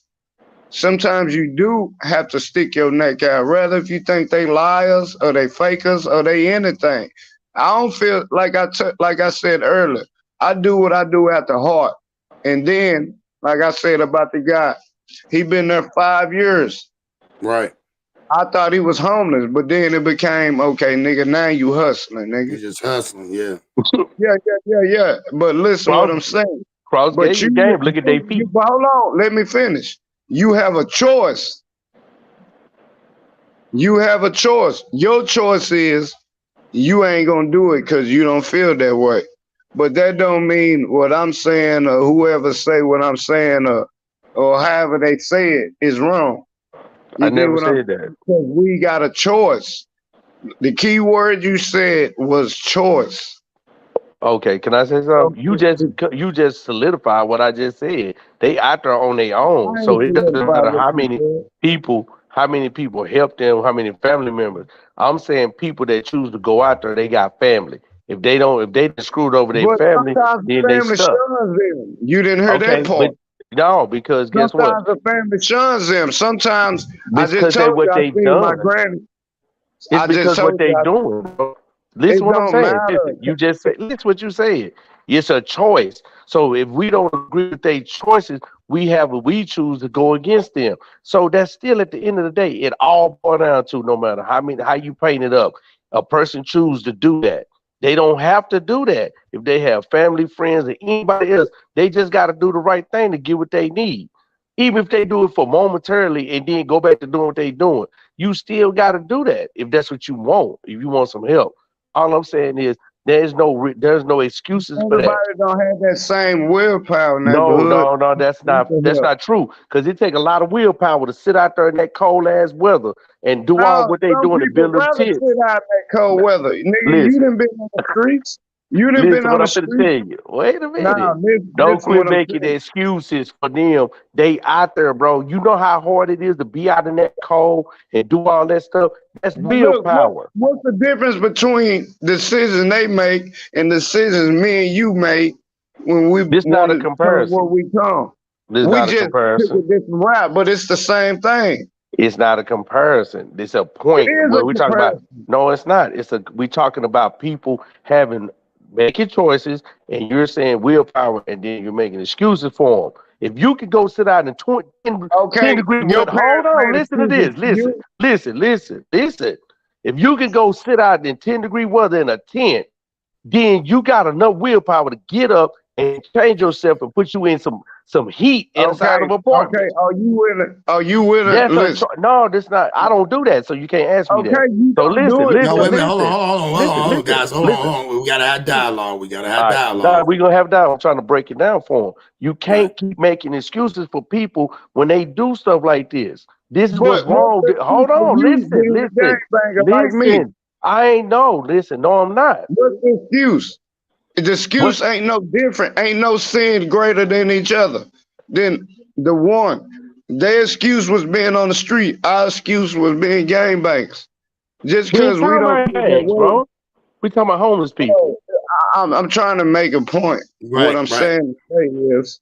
Sometimes you do have to stick your neck out, rather if you think they liars or they fakers or they anything. I don't feel like like I said earlier, I do what I do at the heart. And then, like I said about the guy, he been there 5 years. Right. I thought he was homeless, but then it became, okay, nigga, now you hustling, nigga. You just hustling, yeah. Yeah. But listen what I'm saying. Cross But gave you game. Look at their feet. but hold on, let me finish. You have a choice. You have a choice. Your choice is you ain't gonna do it because you don't feel that way. But that don't mean what I'm saying or whoever say what I'm saying or however they say it is wrong. You I never what said that. Because we got a choice. The key word you said was choice. Okay, can I say something? You just solidify what I just said. They out there on their own, I so ain't it doesn't solidified matter what how you many said. people help them, how many family members. I'm saying people that choose to go out there, they got family. If they done screwed over their But family, sometimes the then they family stuck. shuns them. You didn't hear Okay, that part. but no, because guess what? Sometimes the family shuns them. Sometimes I It's just because they told you what I they seen my done. granny. It's I just because what told you they doing, bro. Listen it what I'm don't saying. matter. Listen, you just said listen what you said. It's a choice. So if we don't agree with their choices, we choose to go against them. So that's still at the end of the day, it all boils down to no matter how you paint it up, a person choose to do that. They don't have to do that. If they have family, friends, or anybody else, they just got to do the right thing to get what they need. Even if they do it for momentarily and then go back to doing what they doing, you still got to do that if that's what you want. If you want some help, all I'm saying is there's no excuses for that. Everybody don't have that same willpower, No, neighborhood. no, no, that's not true. Because it take a lot of willpower to sit out there in that cold ass weather and do all No, what they some doing to people build them rather tents. sit out in that cold weather. Nigga, you Listen, done been on the streets. You done been listen, on what the I'm finna streets. tell you. Wait a Nah, minute. Don't listen quit what I'm making saying. excuses for them. They out there, bro. You know how hard it is to be out in that cold and do all that stuff. That's But look, willpower. what's the difference between decisions they make and decisions me and you make when we This not want a to come where comparison. we come? This We not a just took a comparison. different route, but it's the same thing. It's not a comparison. It's a It point is where a we talk about. comparison. No, it's not. We talking about people making choices, and you're saying willpower, and then you're making excuses for them. If you could go sit out in 10 Okay, degree your weather, hold parents on, made listen to excuses this, for you. listen. If you could go sit out in 10 degree weather in a tent, then you got enough willpower to get up and change yourself and put you in some heat inside of Okay. apartments. Are you willing? Are you willing? That's a Listen. no. That's not. I don't do that, so you can't ask me that. Okay, you So don't do it, No, but wait a minute. Hold on, guys. Hold listen. on. We gotta have dialogue. We gotta All have right, now dialogue. we're gonna have that. I'm trying to break it down for them. You Right. can't keep making excuses for people when they do stuff like this. This is what's but what's wrong. the excuse Hold for on, you being a gangbanger like me? listen. I ain't no. Listen, no, I'm not. What's the excuse? The What? excuse ain't no different. Ain't no sin greater than each other. Than the one. Their excuse was being on the street. Our excuse was being gangbangers. Just We ain't because we talking don't about do it that gangs, way. bro. We talking about homeless people. Oh, I'm trying to make a point. What Right. I'm Right. saying to say is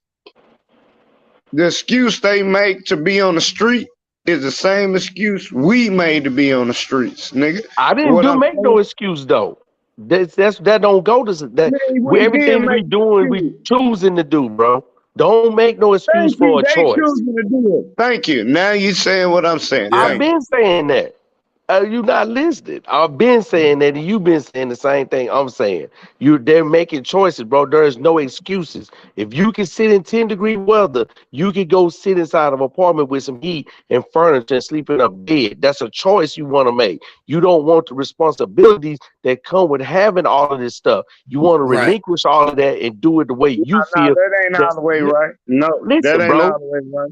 the excuse they make to be on the street is the same excuse we made to be on the streets, nigga. I didn't What do I'm make no saying, excuse though. That don't go to that. man, we did Everything make we doing, we excuses. choosing to do, bro. Don't make no excuse Thank you. for a They choice. choosing to do it. Thank you. Now you saying what I'm saying. Yeah. I've Thank you. been saying that. You not listening. I've been saying that, and you've been saying the same thing I'm saying. They're making choices, bro. There is no excuses. If you can sit in 10 degree weather, you can go sit inside of an apartment with some heat and furniture and sleep in a bed. That's a choice you want to make. You don't want the responsibilities that come with having all of this stuff. You want to Right. relinquish all of that and do it the way you No, feel. that ain't all the way right. No, that Listen, ain't bro. all the way right.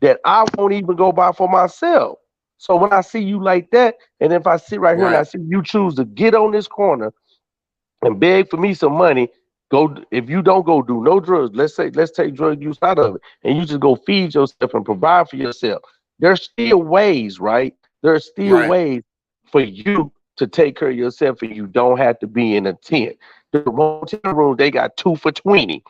that I won't even go buy for myself. So when I see you like that, and if I sit right here and I Right. see you choose to get on this corner and beg for me some money, go if you don't go do no drugs, let's take drug use out of it, and you just go feed yourself and provide for yourself. There's still ways, right? There's still Right. ways for you to take care of yourself, and you don't have to be in a tent. The hotel room, they got 2 for $20.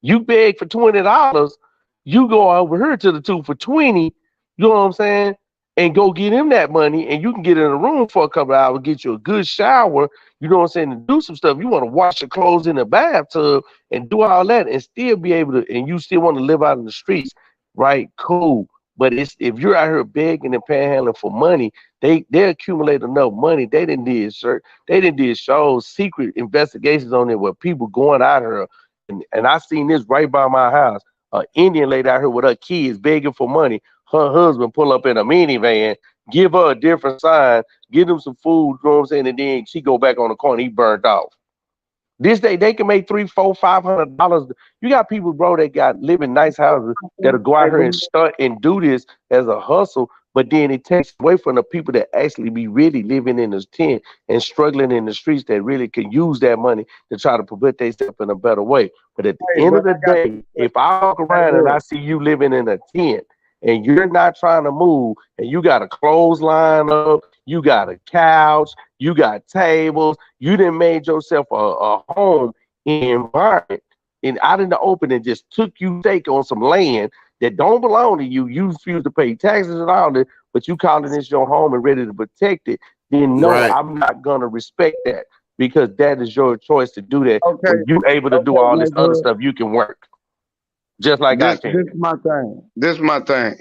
You beg for $20, you go over here to the 2 for $20, you know what I'm saying? And go get him that money, and you can get in a room for a couple of hours, get you a good shower, you know what I'm saying, and do some stuff. You want to wash your clothes in the bathtub and do all that and still be able to, and you still want to live out in the streets, right? Cool. But it's if you're out here begging and panhandling for money, they accumulate enough money. They didn't did shows, secret investigations on it where people going out here, and I seen this right by my house. An Indian lady out here with her kids begging for money. Her husband pull up in a minivan, give her a different sign, give them some food, you know what I'm saying, and then she go back on the corner, he burnt off. This day they can make $300, $400, $500. You got people, bro, that got live in nice houses that'll go out here and stunt and do this as a hustle, but then it takes away from the people that actually be really living in this tent and struggling in the streets that really can use that money to try to put themselves in a better way. But at the Hey, end of but the day, if I walk around and I see you living in a tent and you're not trying to move and you got a clothesline up, you got a couch, you got tables, you done made yourself a home environment and out in the open and just took you stake on some land that don't belong to you. You refuse to pay taxes and all that, but you calling this your home and ready to protect it. Then no, Right. I'm not gonna respect that because that is your choice to do that. okay, When you able to do okay, all this other neighborhood. stuff, you can work just like I This can. this my thing. This my thing.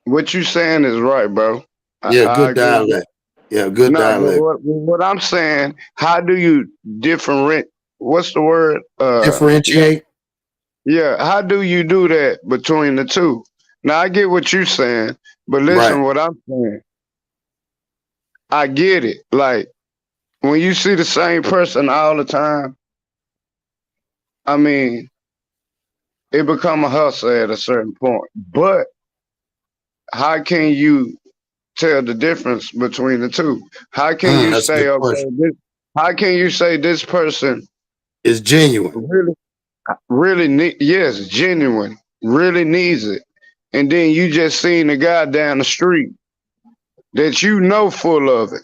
What you saying is right, bro. Yeah, I good agree with that. dialect. Yeah, good No, but dialect. what I'm saying, how do you different? What's the word? Differentiate. Yeah. How do you do that between the two? Now I get what you're saying, but Right. listen, what I'm saying, I get it. Like when you see the same person all the time, I mean, it become a hustle at a certain point. But how can you tell the difference between the two? How can you That's a say, good okay, question. how can you say this person It's genuine. really yes, genuine, really needs it, and then you just seen the guy down the street that you know full of it,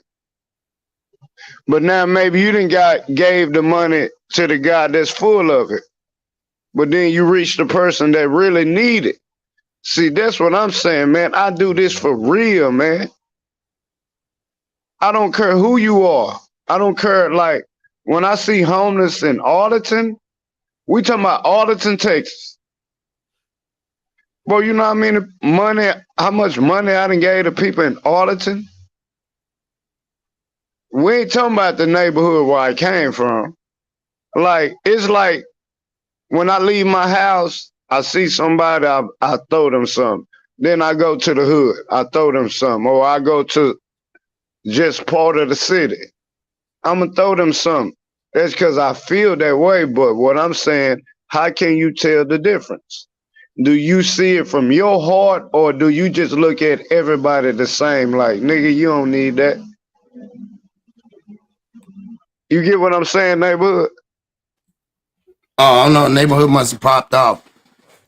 but now maybe you didn't gave the money to the guy that's full of it, but then you reach the person that really need it. See, that's what I'm saying, man. I do this for real, man. I don't care who you are. I don't care. Like when I see homeless in Arlington, we talking about Arlington, Texas. Well, you know how many money, how much money I done gave to people in Arlington? We ain't talking about the neighborhood where I came from. Like, it's like when I leave my house, I see somebody, I throw them something. Then I go to the hood, I throw them something. Or I go to just part of the city. I'm going to throw them something. That's because I feel that way. But what I'm saying, how can you tell the difference? Do you see it from your heart or do you just look at everybody the same? Like, nigga, you don't need that. You get what I'm saying, neighborhood? Oh, I don't know. Neighborhood must have popped off.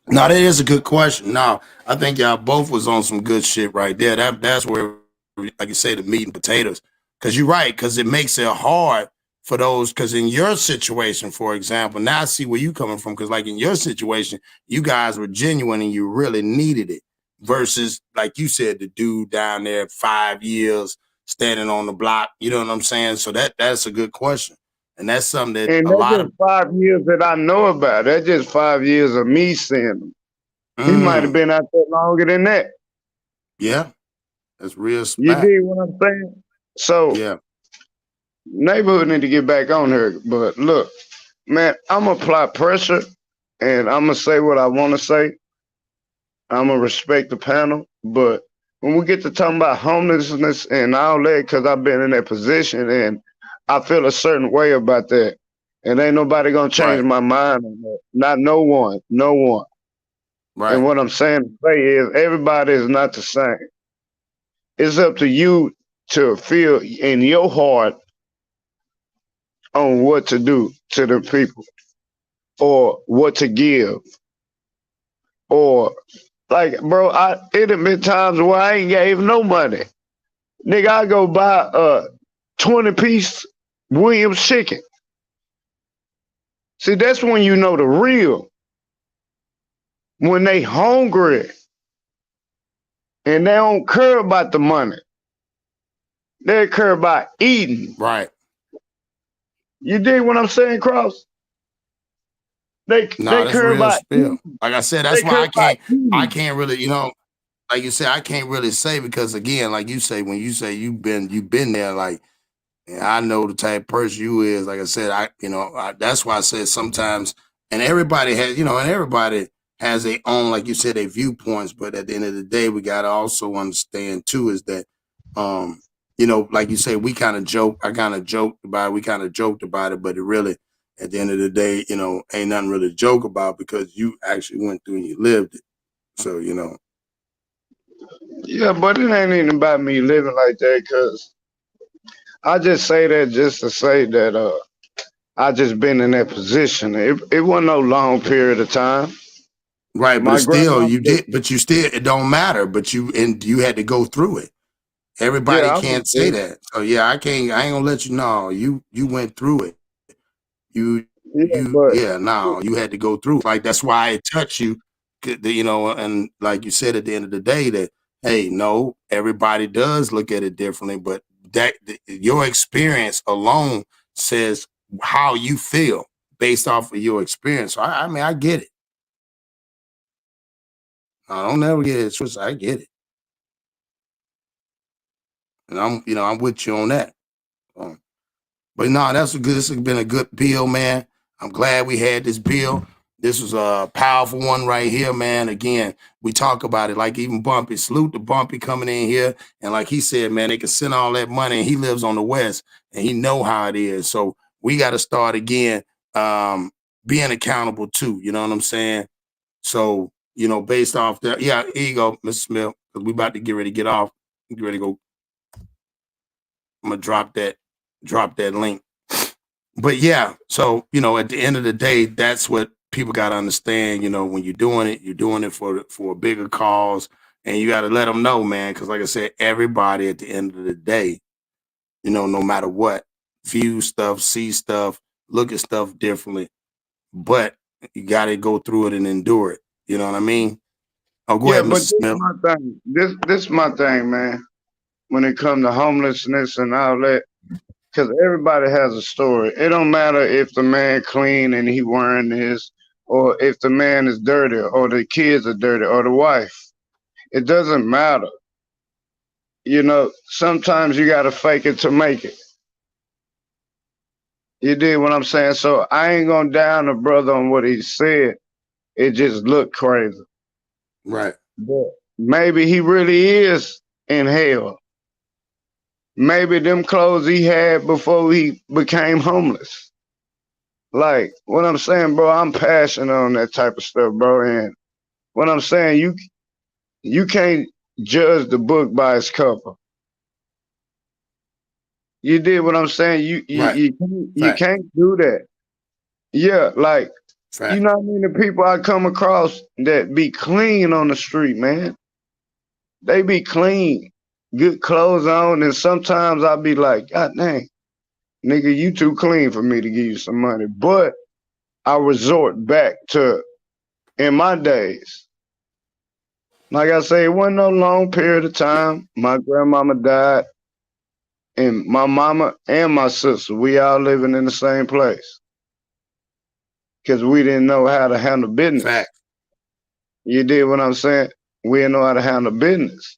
No, that is a good question. No, I think y'all both was on some good shit right there. That's where, like you say, the meat and potatoes. Because you're right. Because it makes it hard for those. Because in your situation, for example, now I see where you coming from. Because like in your situation, you guys were genuine and you really needed it. Versus, like you said, the dude down there 5 years standing on the block. You know what I'm saying? So that's a good question. And that's something that And a that's lot of. just 5 years that I know about. That's just 5 years of me seeing him. He might have been out there longer than that. Yeah, that's real You spat. dig what I'm saying? So Yeah. neighborhood need to get back on here. But look, man, I'm gonna apply pressure and I'm gonna say what I want to say. I'm gonna respect the panel, but when we get to talking about homelessness and all that, because I've been in that position and I feel a certain way about that, and ain't nobody gonna change Right. my mind on that. Not no one, no one. Right. And what I'm saying to say is everybody is not the same. It's up to you to feel in your heart on what to do to the people or what to give. Or like, bro, it have been times where I ain't gave no money. Nigga, I go buy a 20-piece Williams chicken. See, that's when you know the real. When they hungry and they don't care about the money. They care about eating. Right. You dig what I'm saying, Cross? They That's care real about spill. eating. Like I said, They that's care why about I eating. can't really, like you said, I can't really say because again, like you say, when you say you've been there, like and I know the type of person you is. Like I said, that's why I said sometimes, and everybody has, and everybody has their own, like you said, their viewpoints. But at the end of the day, we gotta also understand too is that, like you say, we kind of joke. I kind of joked about it. We kind of joked about it, but it really, at the end of the day, ain't nothing really to joke about because you actually went through and you lived it. So Yeah, but it ain't even about me living like that because I just say that just to say that I just been in that position. It wasn't no long period of time. right, but My it's still grandma, it don't matter. But you had to go through it. yeah, Everybody I went can't say through. that. So yeah, I ain't gonna let you know. You went through it. Yeah, but No, you had to go through. Like that's why it touched you. And like you said at the end of the day, that hey, no, everybody does look at it differently, but your experience alone says how you feel based off of your experience. So I mean, I get it. I don't never get it twisted. I get it, and I'm with you on that. Um, But no, this has been a good bill, man. I'm glad we had this bill. This was a powerful one right here, man. Again, we talk about it like even Bumpy. Salute to Bumpy coming in here. And like he said, man, they can send all that money and he lives on the West and he know how it is. So we got to start again being accountable too. You know what I'm saying? So, based off that, yeah, here you go, Mr. Smith, because we about to get ready to get off. Get ready to go. I'm gonna drop that link. But yeah, so at the end of the day, that's what people got to understand. When you're doing it for a bigger cause, and you got to let them know, man. Because like I said, everybody at the end of the day, no matter what, view stuff, see stuff, look at stuff differently, but you got to go through it and endure it. You know what I mean? Oh, go yeah, ahead, but Mr. this Smith. my thing. This my thing, man. When it comes to homelessness and all that, because everybody has a story. It don't matter if the man clean and he wearing this, or if the man is dirty, or the kids are dirty, or the wife. It doesn't matter. Sometimes you gotta fake it to make it. You did what I'm saying? So I ain't gonna down the brother on what he said. It just looked crazy. Right. But maybe he really is in hell. Maybe them clothes he had before he became homeless. Like what I'm saying, bro, I'm passionate on that type of stuff, bro. And what I'm saying, you can't judge the book by its cover. You did what I'm saying. Right. You Fact. can't do that. Yeah, like you Fact. know what I mean. The people I come across that be clean on the street, man. They be clean, good clothes on, and sometimes I be like, God dang, nigga, you too clean for me to give you some money. But I resort back to in my days. Like I say, it wasn't no long period of time. My grandmama died, and my mama and my sister, we all living in the same place because we didn't know how to handle business. Fact. You did what I'm saying? We didn't know how to handle business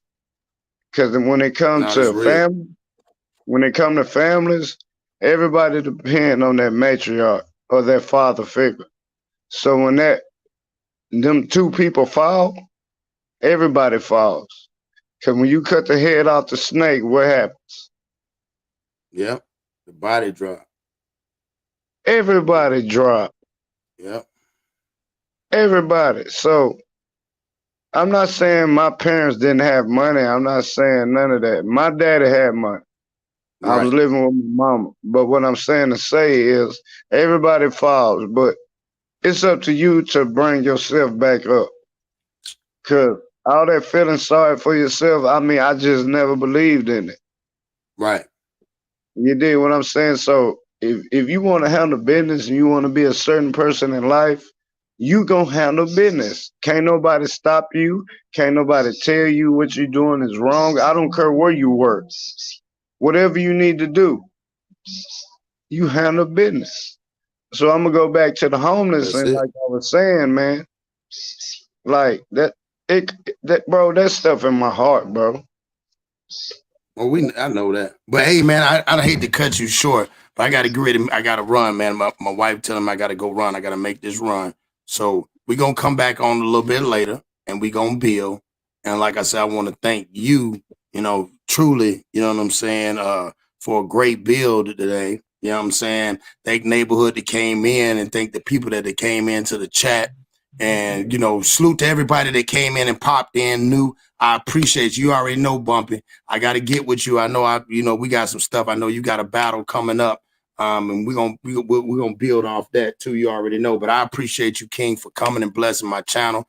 because when it comes No, that's to real. family, when it comes to families, everybody depend on that matriarch or that father figure. So when them two people fall, everybody falls. Cause when you cut the head off the snake, what happens? Yep. The body drop. Everybody drop. Yep. Everybody. So I'm not saying my parents didn't have money. I'm not saying none of that. My daddy had money. I was Right. living with my mama. But what I'm saying to say is everybody falls, but it's up to you to bring yourself back up. Cause all that feeling sorry for yourself, I mean, I just never believed in it. Right. You dig what I'm saying? So if you want to handle business and you want to be a certain person in life, you gonna handle business. Can't nobody stop you. Can't nobody tell you what you're doing is wrong. I don't care where you work. Whatever you need to do, you handle business. So I'm gonna go back to the homeless That's and it. like I was saying, man, like that bro, that stuff in my heart, bro. Well, I know that. But hey, man, I hate to cut you short, but I got to get ready. I got to run, man. My wife telling me I got to go run. I got to make this run. So we're going to come back on a little bit later and we're going to build. And like I said, I want to thank you, truly, you know what I'm saying, for a great build today. You know what I'm saying? Thank neighborhood that came in and thank the people that came into the chat. And, salute to everybody that came in and popped in new. I appreciate you. You already know, Bumpy. I got to get with you. I know we got some stuff. I know you got a battle coming up. And we're gonna build off that too. You already know. But I appreciate you, King, for coming and blessing my channel.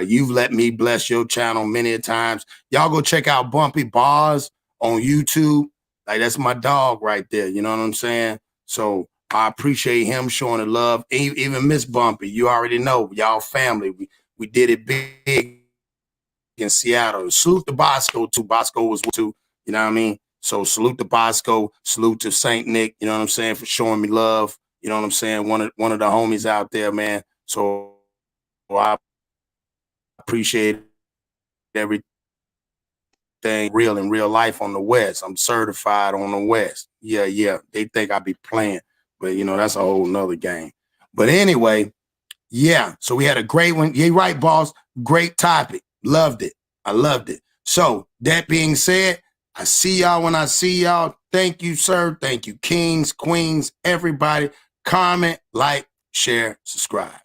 You've let me bless your channel many a times. Y'all go check out Bumpy Bars on YouTube. Like, that's my dog right there. You know what I'm saying? So I appreciate him showing the love. Even Miss Bumpy, you already know, y'all family. We did it big in Seattle. Salute to Bosco too. Bosco was too. You know what I mean? So salute to Bosco. Salute to Saint Nick. You know what I'm saying, for showing me love. You know what I'm saying? One of the homies out there, man. So I appreciate everything real in real life on the West. I'm certified on the West. Yeah. They think I be playing, but that's a whole nother game. But anyway, yeah. So we had a great one. Yeah, right, boss. Great topic. Loved it. I loved it. So that being said, I see y'all when I see y'all. Thank you, sir. Thank you, kings, queens, everybody. Comment, like, share, subscribe.